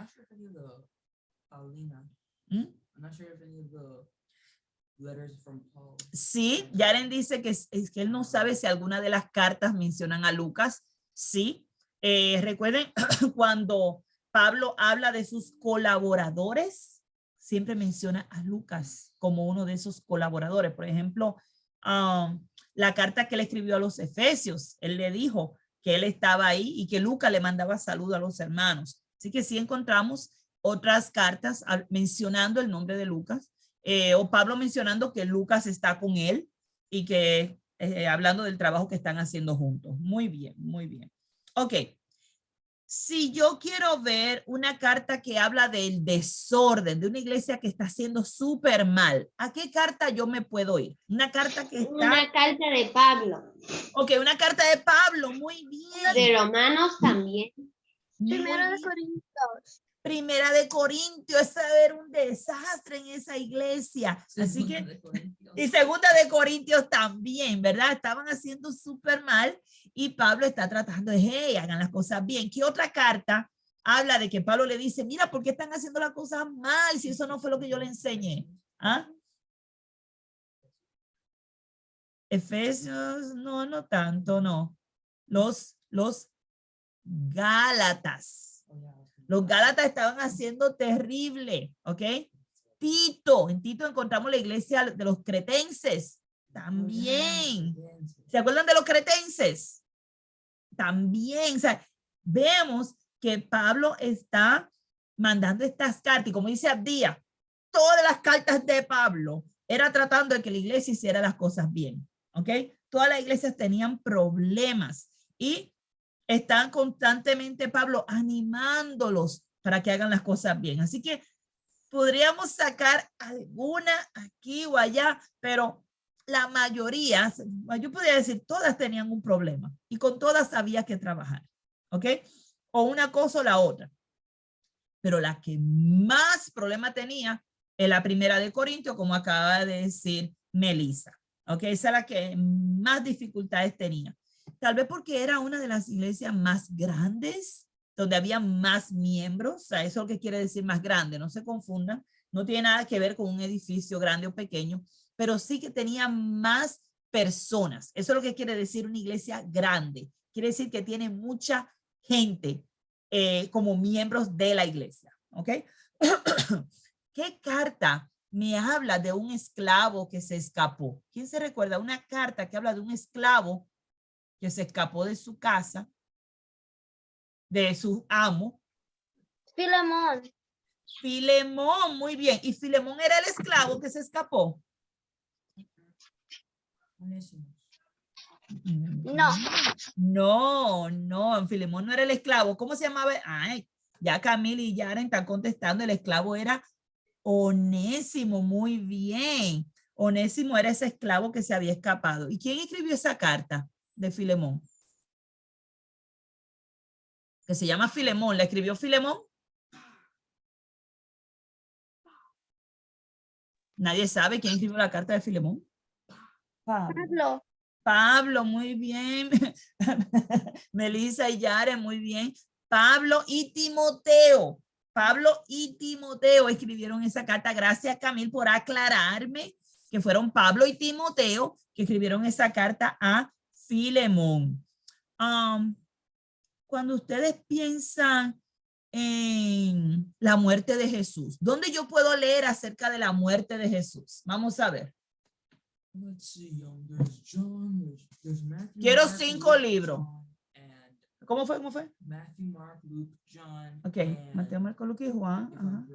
Sí, Yaren dice que es que él no sabe si alguna de las cartas mencionan a Lucas. Sí. Recuerden cuando Pablo habla de sus colaboradores, siempre menciona a Lucas como uno de esos colaboradores. Por ejemplo, la carta que le escribió a los Efesios, él le dijo que él estaba ahí y que Lucas le mandaba saludos a los hermanos. Así que sí encontramos otras cartas mencionando el nombre de Lucas, o Pablo mencionando que Lucas está con él y que hablando del trabajo que están haciendo juntos. Muy bien, muy bien. Ok. Si yo quiero ver una carta que habla del desorden, de una iglesia que está haciendo súper mal, ¿a qué carta yo me puedo ir? Una carta que está... Una carta de Pablo. Ok, una carta de Pablo, muy bien. De Romanos también. Primera de Corintios. Primera de Corintios, ese era un desastre en esa iglesia. Así Segunda que, de Corintios. y segunda de Corintios también, ¿verdad? Estaban haciendo súper mal y Pablo está tratando de, hey, hagan las cosas bien. ¿Qué otra carta habla de que Pablo le dice, mira, ¿por qué están haciendo las cosas mal si eso no fue lo que yo le enseñé? ¿Ah? Efesios, no tanto, no. Los Gálatas. Los Gálatas estaban haciendo terrible, ¿ok? Tito, en Tito encontramos la iglesia de los cretenses, también. ¿Se acuerdan de los cretenses? También, o sea, vemos que Pablo está mandando estas cartas, y como dice Abdía, todas las cartas de Pablo era tratando de que la iglesia hiciera las cosas bien, ¿ok? Todas las iglesias tenían problemas y están constantemente, Pablo, animándolos para que hagan las cosas bien. Así que podríamos sacar alguna aquí o allá, pero la mayoría, yo podría decir, todas tenían un problema y con todas había que trabajar, ¿ok? O una cosa o la otra. Pero la que más problema tenía es la primera de Corintios, como acaba de decir Melissa, ¿ok? Esa es la que más dificultades tenía. Tal vez porque era una de las iglesias más grandes, donde había más miembros. O sea, eso es lo que quiere decir más grande, no se confundan. No tiene nada que ver con un edificio grande o pequeño, pero sí que tenía más personas. Eso es lo que quiere decir una iglesia grande. Quiere decir que tiene mucha gente como miembros de la iglesia. ¿Ok? ¿Qué carta me habla de un esclavo que se escapó? ¿Quién se recuerda? Una carta que habla de un esclavo que se escapó de su casa, de su amo. Filemón. Filemón, muy bien. ¿Y Filemón era el esclavo que se escapó? No, Filemón no era el esclavo. ¿Cómo se llamaba? Ay, ya Camila y Yaren están contestando. El esclavo era Onésimo, muy bien. Onésimo era ese esclavo que se había escapado. ¿Y quién escribió esa carta de Filemón? Que se llama Filemón. ¿La escribió Filemón? ¿Nadie sabe quién escribió la carta de Filemón? Pablo. Pablo, muy bien. Melissa y Yare, muy bien. Pablo y Timoteo. Pablo y Timoteo escribieron esa carta. Gracias, Camil, por aclararme que fueron Pablo y Timoteo que escribieron esa carta a Filemón. Cuando ustedes piensan en la muerte de Jesús, ¿dónde yo puedo leer acerca de la muerte de Jesús? Vamos a ver. Let's see, there's John, there's Matthew. Quiero Mark, 5 Luke, libros. John, ¿Cómo fue? ¿Cómo fue? Matthew, Mark, Luke, John. Ok, Mateo, Marco, Lucas y Juan. Ajá.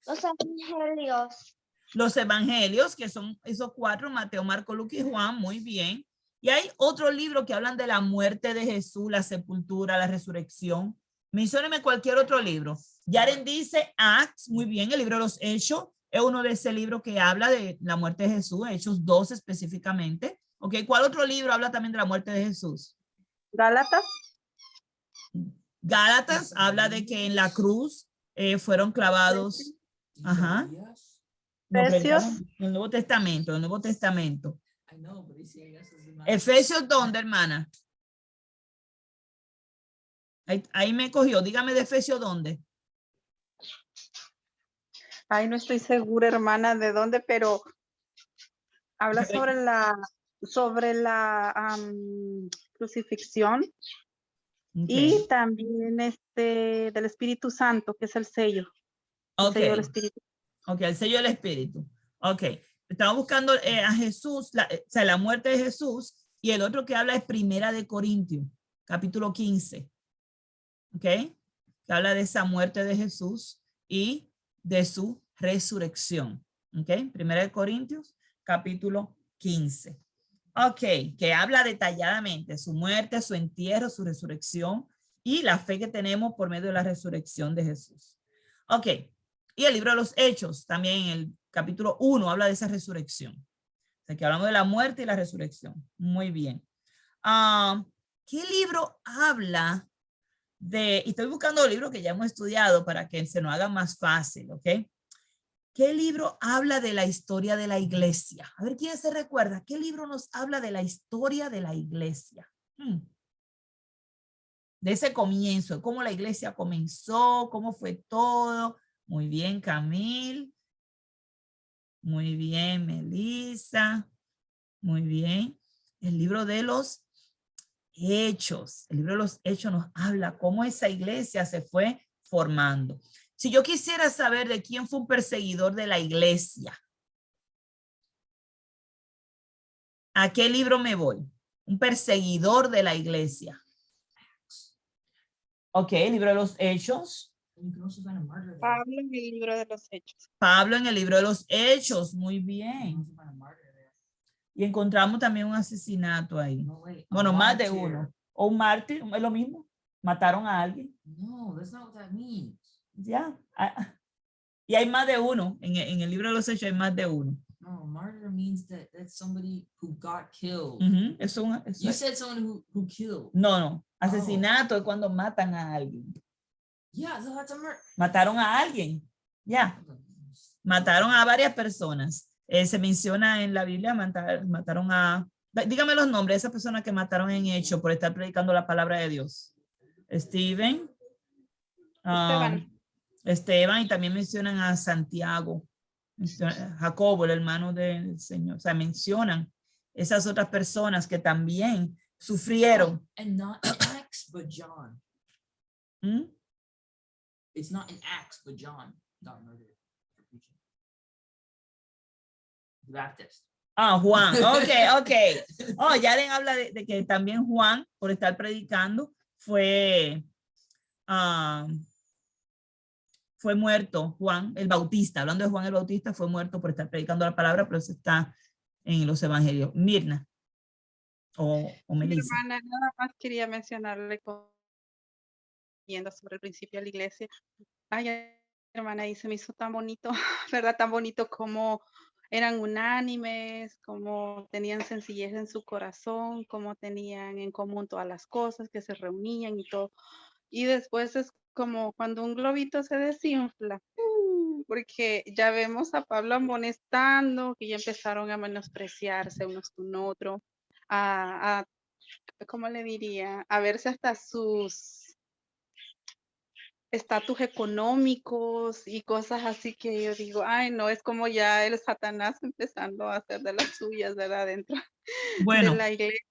Los evangelios. Los evangelios, que son esos 4, Mateo, Marco, Lucas y Juan, muy bien. Y hay otro libro que hablan de la muerte de Jesús, la sepultura, la resurrección. Mencióneme cualquier otro libro. Yaren dice Acts, muy bien, el libro de los Hechos. Es uno de ese libro que habla de la muerte de Jesús, Hechos 2 específicamente. Ok, ¿cuál otro libro habla también de la muerte de Jesús? Gálatas. Gálatas habla de que en la cruz fueron clavados. Ajá. Efesios. El Nuevo Testamento, el Nuevo Testamento. Efesios, ¿dónde, hermana? Ahí me cogió. Dígame de Efesios, ¿dónde? Ay, no estoy segura, hermana, de dónde, pero habla sobre la crucifixión. Okay. Y también del Espíritu Santo, que es el sello. El sello del Espíritu. Ok, el sello del Espíritu. Ok, estamos buscando a Jesús, la muerte de Jesús, y el otro que habla es Primera de Corintios, capítulo 15. Ok, que habla de esa muerte de Jesús y de su resurrección. Ok, Primera de Corintios, capítulo 15. Ok, que habla detalladamente su muerte, su entierro, su resurrección y la fe que tenemos por medio de la resurrección de Jesús. Ok, y el libro de los Hechos, también en el capítulo 1, habla de esa resurrección. O sea, que hablamos de la muerte y la resurrección. Muy bien. ¿Qué libro habla de, y estoy buscando libros que ya hemos estudiado para que se nos haga más fácil, ¿ok? ¿Qué libro habla de la historia de la iglesia? A ver, ¿quién se recuerda? ¿Qué libro nos habla de la historia de la iglesia? De ese comienzo, cómo la iglesia comenzó, cómo fue todo. Muy bien, Camil. Muy bien, Melissa. Muy bien. El libro de los Hechos. El libro de los Hechos nos habla cómo esa iglesia se fue formando. Si yo quisiera saber de quién fue un perseguidor de la iglesia, ¿a qué libro me voy? Un perseguidor de la iglesia. Ok, el libro de los Hechos. Pablo en el libro de los Hechos. Pablo en el libro de los Hechos. Muy bien. Y encontramos también un asesinato ahí. Bueno, más de uno. O un mártir, es lo mismo. Mataron a alguien. No, that's not what that means. Ya. Y hay más de uno. En el libro de los Hechos hay más de uno. No, martyr means that that's somebody who got killed. Eso You es. said someone who killed. No. Asesinato es cuando matan a alguien. Yeah, so that's a murder. Mataron a alguien. Ya. Mataron a varias personas. Se menciona en la Biblia, mataron a... Dígame los nombres de esas personas que mataron en Hecho por estar predicando la palabra de Dios. Esteban, y también mencionan a Santiago, Jacobo, el hermano del Señor. O sea, mencionan esas otras personas que también sufrieron. And not in Acts, but John. It's not in Acts, but John got murdered for preaching. The Baptist. Juan, ok. Oh, Yaren habla de que también Juan, por estar predicando, fue muerto. Juan el Bautista, hablando de Juan el Bautista, fue muerto por estar predicando la palabra, pero eso está en los evangelios. Mirna o Melissa. Hermana, nada más quería mencionarle yendo sobre el principio de la iglesia. Ay, hermana, y se me hizo tan bonito, ¿verdad? Tan bonito como eran unánimes, como tenían sencillez en su corazón, como tenían en común todas las cosas, que se reunían y todo. Y después es como cuando un globito se desinfla, porque ya vemos a Pablo amonestando, que ya empezaron a menospreciarse unos con otros, ¿cómo le diría? A verse hasta sus estatus económicos y cosas así que yo digo, ay no, es como ya el Satanás empezando a hacer de las suyas, ¿verdad? Dentro de la iglesia.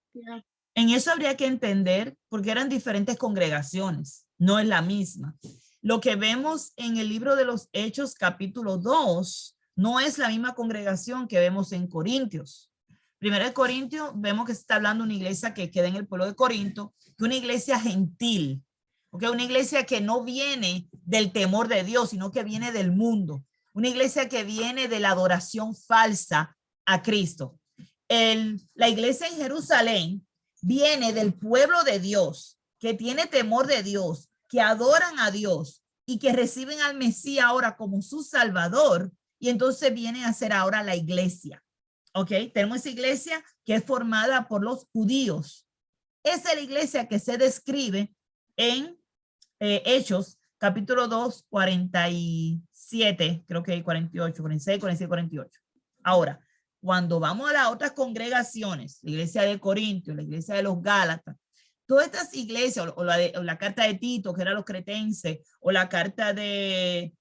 En eso habría que entender, porque eran diferentes congregaciones, no es la misma. Lo que vemos en el libro de los Hechos, capítulo 2, no es la misma congregación que vemos en Corintios. Primero de Corintios, vemos que se está hablando de una iglesia que queda en el pueblo de Corinto, que una iglesia gentil, ¿okay? Una iglesia que no viene del temor de Dios, sino que viene del mundo. Una iglesia que viene de la adoración falsa a Cristo. La iglesia en Jerusalén viene del pueblo de Dios, que tiene temor de Dios, que adoran a Dios y que reciben al Mesías ahora como su Salvador, y entonces vienen a ser ahora la iglesia. ¿Ok? Tenemos esa iglesia que es formada por los judíos. Esa es la iglesia que se describe en Hechos, capítulo 2, 47, creo que hay 48, 46, 47, 48. Ahora, cuando vamos a las otras congregaciones, la iglesia de Corintios, la iglesia de los Gálatas, todas estas iglesias, o la carta de Tito, que era los cretenses, o la carta de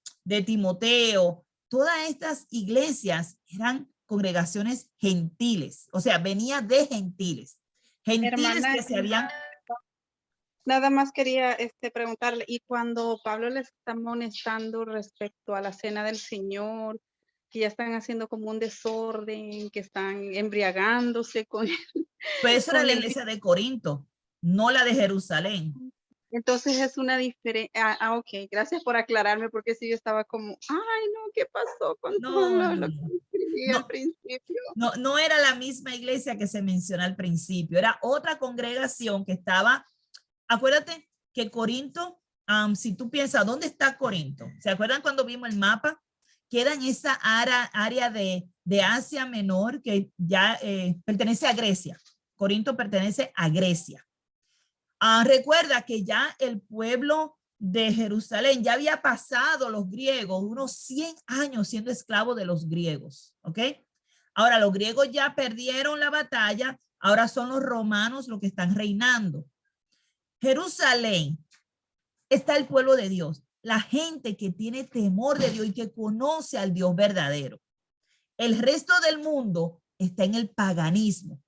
Timoteo, todas estas iglesias eran congregaciones gentiles, o sea, venía de gentiles. Gentiles Hermana, que se habían... Nada más quería preguntarle, y cuando Pablo les está amonestando respecto a la cena del Señor, que ya están haciendo como un desorden, que están embriagándose con él. Pues eso era la iglesia de Corinto, no la de Jerusalén. Entonces es una diferencia. Ok, gracias por aclararme porque sí yo estaba como, ay no, ¿qué pasó con todo lo que escribí al principio? No era la misma iglesia que se menciona al principio, era otra congregación que estaba, acuérdate que Corinto, si tú piensas, ¿dónde está Corinto? ¿Se acuerdan cuando vimos el mapa? Queda en esa área de Asia Menor que ya pertenece a Grecia. Corinto pertenece a Grecia. Recuerda que ya el pueblo de Jerusalén ya había pasado los griegos, unos 100 años siendo esclavos de los griegos, ¿ok? Ahora los griegos ya perdieron la batalla, ahora son los romanos los que están reinando. Jerusalén está el pueblo de Dios, la gente que tiene temor de Dios y que conoce al Dios verdadero. El resto del mundo está en el paganismo.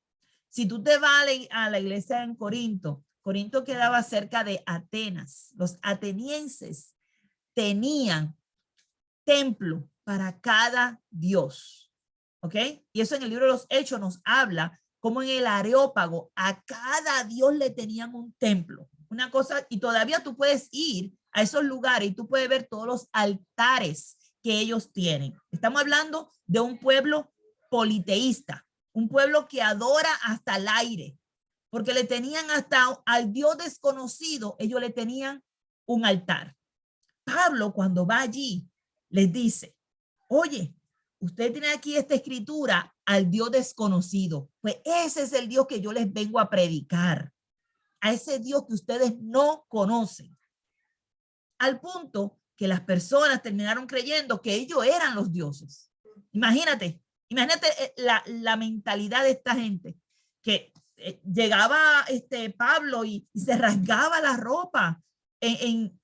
Si tú te vas a la iglesia en Corinto, Corinto quedaba cerca de Atenas. Los atenienses tenían templo para cada dios, ¿ok? Y eso en el libro de los Hechos nos habla como en el Areópago a cada dios le tenían un templo. Una cosa, y todavía tú puedes ir a esos lugares y tú puedes ver todos los altares que ellos tienen. Estamos hablando de un pueblo politeísta, un pueblo que adora hasta el aire, porque le tenían hasta al Dios desconocido, ellos le tenían un altar. Pablo cuando va allí les dice, oye, usted tiene aquí esta escritura al Dios desconocido, pues ese es el Dios que yo les vengo a predicar, a ese Dios que ustedes no conocen. Al punto que las personas terminaron creyendo que ellos eran los dioses. Imagínate la mentalidad de esta gente que llegaba Pablo y se rasgaba la ropa en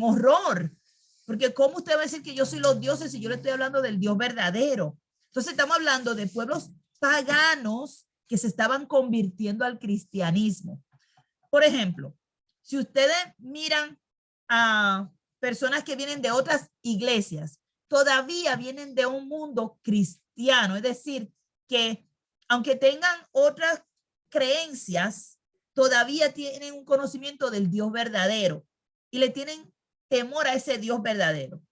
horror. Porque ¿cómo usted va a decir que yo soy los dioses si yo le estoy hablando del Dios verdadero? Entonces estamos hablando de pueblos paganos que se estaban convirtiendo al cristianismo. Por ejemplo, si ustedes miran a personas que vienen de otras iglesias, todavía vienen de un mundo cristiano, es decir, que aunque tengan otras creencias, todavía tienen un conocimiento del Dios verdadero y le tienen temor a ese Dios verdadero.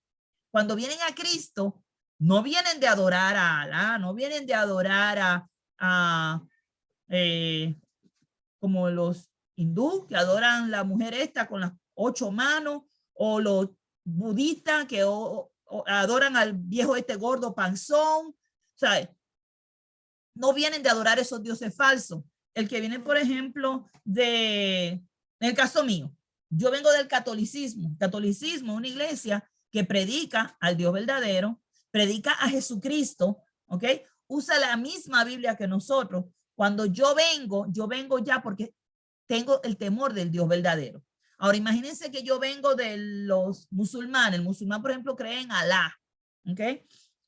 Cuando vienen a Cristo, no vienen de adorar a Alá, no vienen de adorar como los hindú que adoran la mujer esta con las 8 manos, o los budistas que adoran al viejo gordo panzón, ¿sabes? No vienen de adorar esos dioses falsos. El que viene, por ejemplo, en el caso mío, yo vengo del catolicismo. Catolicismo es una iglesia que predica al Dios verdadero, predica a Jesucristo, ¿ok? Usa la misma Biblia que nosotros. Cuando yo vengo ya porque tengo el temor del Dios verdadero. Ahora, imagínense que yo vengo de los musulmanes. El musulmán, por ejemplo, cree en Alá, ¿ok?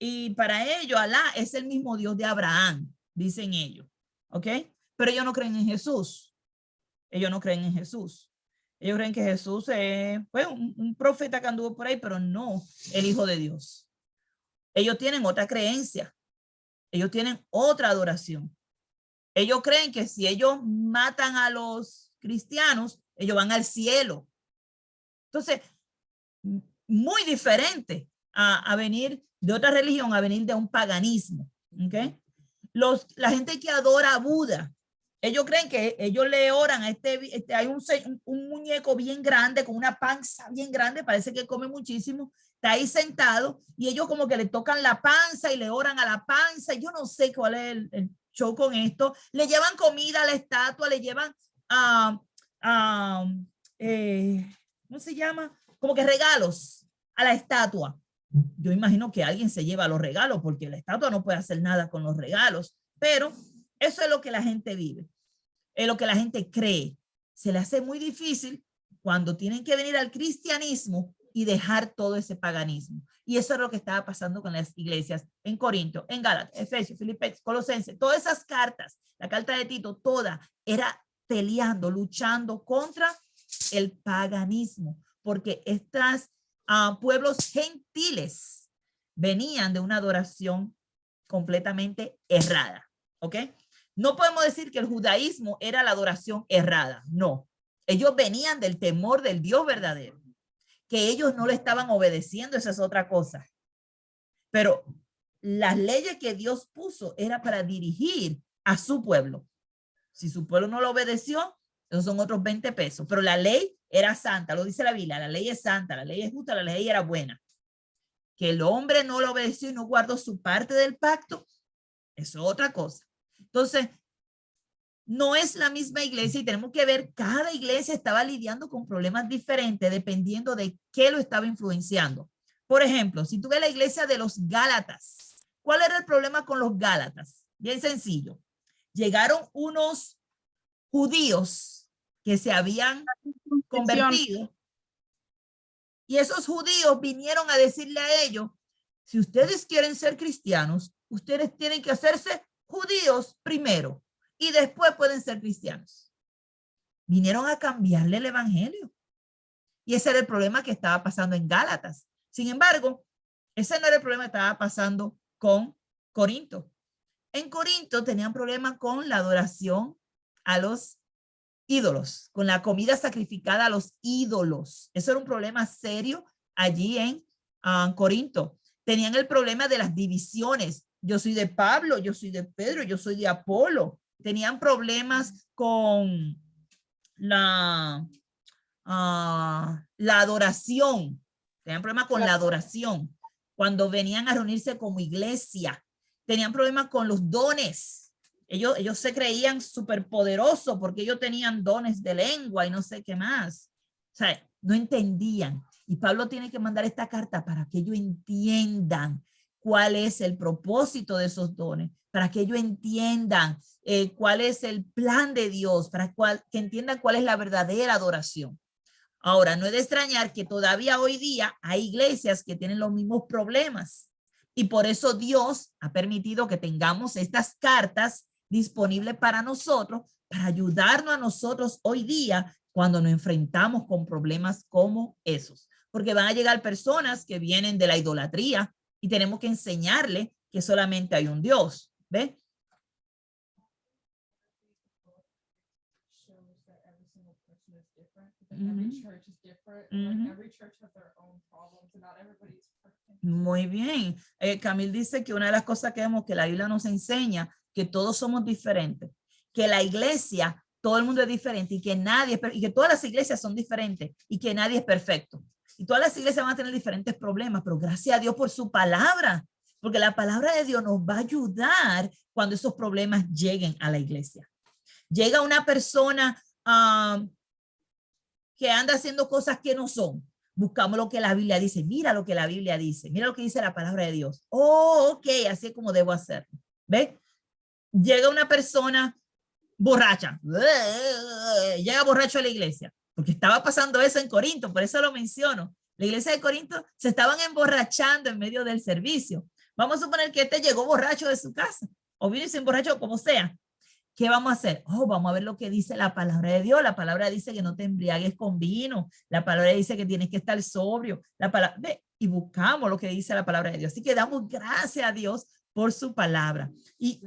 Y para ellos, Alá es el mismo Dios de Abraham, dicen ellos, ¿ok? Pero ellos no creen en Jesús. Ellos no creen en Jesús. Ellos creen que Jesús es pues, un profeta que anduvo por ahí, pero no el Hijo de Dios. Ellos tienen otra creencia. Ellos tienen otra adoración. Ellos creen que si ellos matan a los cristianos, ellos van al cielo. Entonces, muy diferente a venir de otra religión, a venir de un paganismo. ¿Okay? La gente que adora a Buda, ellos creen que ellos le oran a hay un muñeco bien grande, con una panza bien grande, parece que come muchísimo, está ahí sentado, y ellos como que le tocan la panza y le oran a la panza. Yo no sé cuál es el show con esto. Le llevan comida a la estatua, le llevan ¿cómo se llama? Como que regalos a la estatua. Yo imagino que alguien se lleva los regalos porque la estatua no puede hacer nada con los regalos, pero eso es lo que la gente vive, es lo que la gente cree. Se le hace muy difícil cuando tienen que venir al cristianismo y dejar todo ese paganismo. Y eso es lo que estaba pasando con las iglesias en Corinto, en Gálatas, Efesios, Filipenses, Colosenses, todas esas cartas, la carta de Tito, toda era peleando, luchando contra el paganismo, porque estas pueblos gentiles venían de una adoración completamente errada, ¿ok? No podemos decir que el judaísmo era la adoración errada, no. Ellos venían del temor del Dios verdadero. Que ellos no le estaban obedeciendo, esa es otra cosa. Pero las leyes que Dios puso era para dirigir a su pueblo. Si su pueblo no lo obedeció, esos son otros 20 pesos. Pero la ley era santa, lo dice la Biblia, la ley es santa, la ley es justa, la ley era buena. Que el hombre no lo obedeció y no guardó su parte del pacto, eso es otra cosa. Entonces, no es la misma iglesia y tenemos que ver, cada iglesia estaba lidiando con problemas diferentes dependiendo de qué lo estaba influenciando. Por ejemplo, si tú ves la iglesia de los Gálatas, ¿cuál era el problema con los Gálatas? Bien sencillo. Llegaron unos judíos que se habían convertido y esos judíos vinieron a decirle a ellos, si ustedes quieren ser cristianos, ustedes tienen que hacerse judíos primero y después pueden ser cristianos. Vinieron a cambiarle el evangelio. Y ese era el problema que estaba pasando en Gálatas. Sin embargo, ese no era el problema que estaba pasando con Corinto. En Corinto tenían problemas con la adoración a los ídolos, con la comida sacrificada a los ídolos. Eso era un problema serio allí en Corinto. Tenían el problema de las divisiones. Yo soy de Pablo, yo soy de Pedro, yo soy de Apolo. Tenían problemas con la adoración. Tenían problemas con la adoración. Cuando venían a reunirse como iglesia, tenían problemas con los dones. Ellos se creían superpoderosos porque ellos tenían dones de lengua y no sé qué más. O sea, no entendían. Y Pablo tiene que mandar esta carta para que ellos entiendan cuál es el propósito de esos dones, para que ellos entiendan cuál es el plan de Dios, que entiendan cuál es la verdadera adoración. Ahora, no es de extrañar que todavía hoy día hay iglesias que tienen los mismos problemas y por eso Dios ha permitido que tengamos estas cartas disponibles para nosotros, para ayudarnos a nosotros hoy día cuando nos enfrentamos con problemas como esos. Porque van a llegar personas que vienen de la idolatría y tenemos que enseñarle que solamente hay un Dios. ¿Ve? Muy bien. Camil dice que una de las cosas que vemos que la Biblia nos enseña que todos somos diferentes, que la iglesia, todo el mundo es diferente y que nadie, y que todas las iglesias son diferentes y que nadie es perfecto. Y todas las iglesias van a tener diferentes problemas, pero gracias a Dios por su palabra, porque la palabra de Dios nos va a ayudar cuando esos problemas lleguen a la iglesia. Llega una persona que anda haciendo cosas que no son. Buscamos lo que la Biblia dice. Mira lo que la Biblia dice. Mira lo que dice la palabra de Dios. Oh, ok, así es como debo hacerlo. ¿Ves? Llega una persona borracha. Llega borracho a la iglesia. Porque estaba pasando eso en Corinto, por eso lo menciono. La iglesia de Corinto se estaban emborrachando en medio del servicio. Vamos a suponer que este llegó borracho de su casa. O vino sin borracho, como sea. ¿Qué vamos a hacer? Vamos a ver lo que dice la palabra de Dios. La palabra dice que no te embriagues con vino. La palabra dice que tienes que estar sobrio. Y buscamos lo que dice la palabra de Dios. Así que damos gracias a Dios por su palabra. Y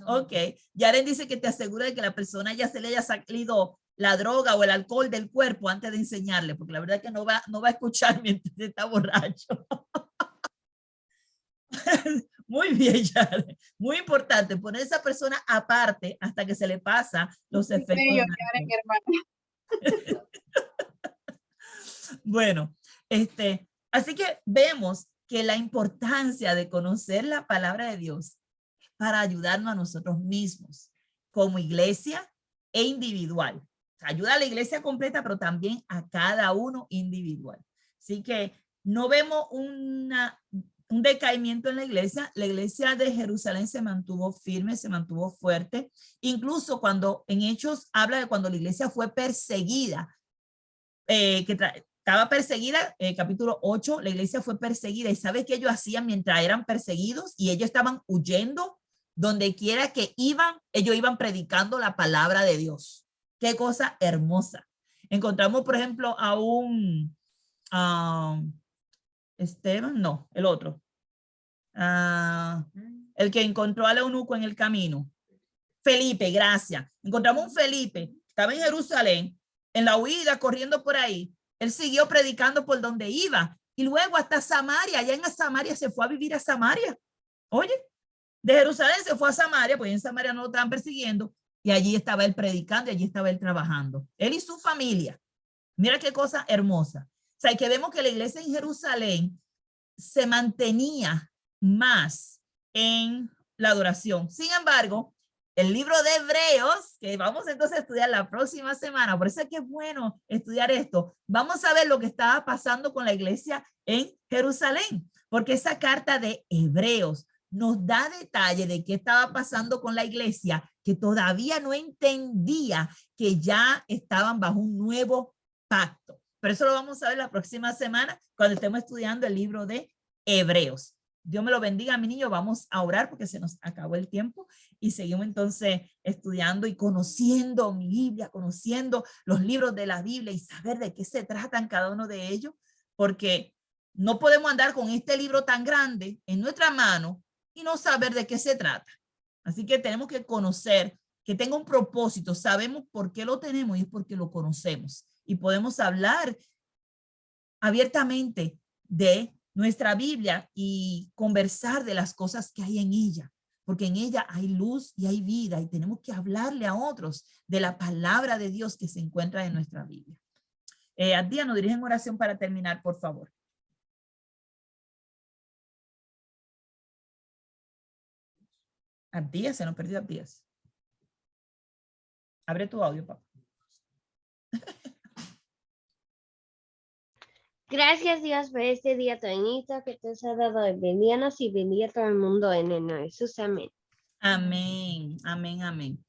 ok. Yaren dice que te asegura de que la persona ya se le haya salido la droga o el alcohol del cuerpo antes de enseñarle, porque la verdad es que no va a escuchar mientras está borracho. Muy bien, Yaren. Muy importante poner a esa persona aparte hasta que se le pasa los efectos. Bueno, así que vemos que la importancia de conocer la palabra de Dios para ayudarnos a nosotros mismos como iglesia e individual. Ayuda a la iglesia completa, pero también a cada uno individual. Así que no vemos un decaimiento en la iglesia. La iglesia de Jerusalén se mantuvo firme, se mantuvo fuerte. Incluso cuando en Hechos habla de cuando la iglesia fue perseguida, estaba perseguida, capítulo 8, la iglesia fue perseguida. ¿Y sabe qué ellos hacían mientras eran perseguidos? Y ellos estaban huyendo. Donde quiera que iban, ellos iban predicando la palabra de Dios. Qué cosa hermosa. Encontramos, por ejemplo, a un Esteban, no, el otro. El que encontró al eunuco en el camino. Felipe, gracias. Encontramos un Felipe, estaba en Jerusalén, en la huida, corriendo por ahí. Él siguió predicando por donde iba. Y luego hasta Samaria, allá en Samaria se fue a vivir a Samaria. Oye, de Jerusalén se fue a Samaria, pues en Samaria no lo estaban persiguiendo. Y allí estaba él predicando y allí estaba él trabajando. Él y su familia. Mira qué cosa hermosa. O sea, que vemos que la iglesia en Jerusalén se mantenía más en la adoración. Sin embargo, el libro de Hebreos, que vamos entonces a estudiar la próxima semana, por eso es que es bueno estudiar esto, vamos a ver lo que estaba pasando con la iglesia en Jerusalén, porque esa carta de Hebreos nos da detalle de qué estaba pasando con la iglesia, que todavía no entendía que ya estaban bajo un nuevo pacto. Pero eso lo vamos a ver la próxima semana cuando estemos estudiando el libro de Hebreos. Dios me lo bendiga, mi niño. Vamos a orar porque se nos acabó el tiempo y seguimos entonces estudiando y conociendo mi Biblia, conociendo los libros de la Biblia y saber de qué se tratan cada uno de ellos, porque no podemos andar con este libro tan grande en nuestra mano y no saber de qué se trata. Así que tenemos que conocer, que tenga un propósito. Sabemos por qué lo tenemos y es porque lo conocemos y podemos hablar abiertamente de nuestra Biblia y conversar de las cosas que hay en ella, porque en ella hay luz y hay vida y tenemos que hablarle a otros de la palabra de Dios que se encuentra en nuestra Biblia. Abdía, nos dirigen oración para terminar, por favor. Abdía, se nos perdió Abdías. Abre tu audio, papá. Gracias Dios por este día tan bonito que te has dado. Bendiciones y bendiga a todo el mundo en el nombre de Jesús. Amén. Amén, amén, amén.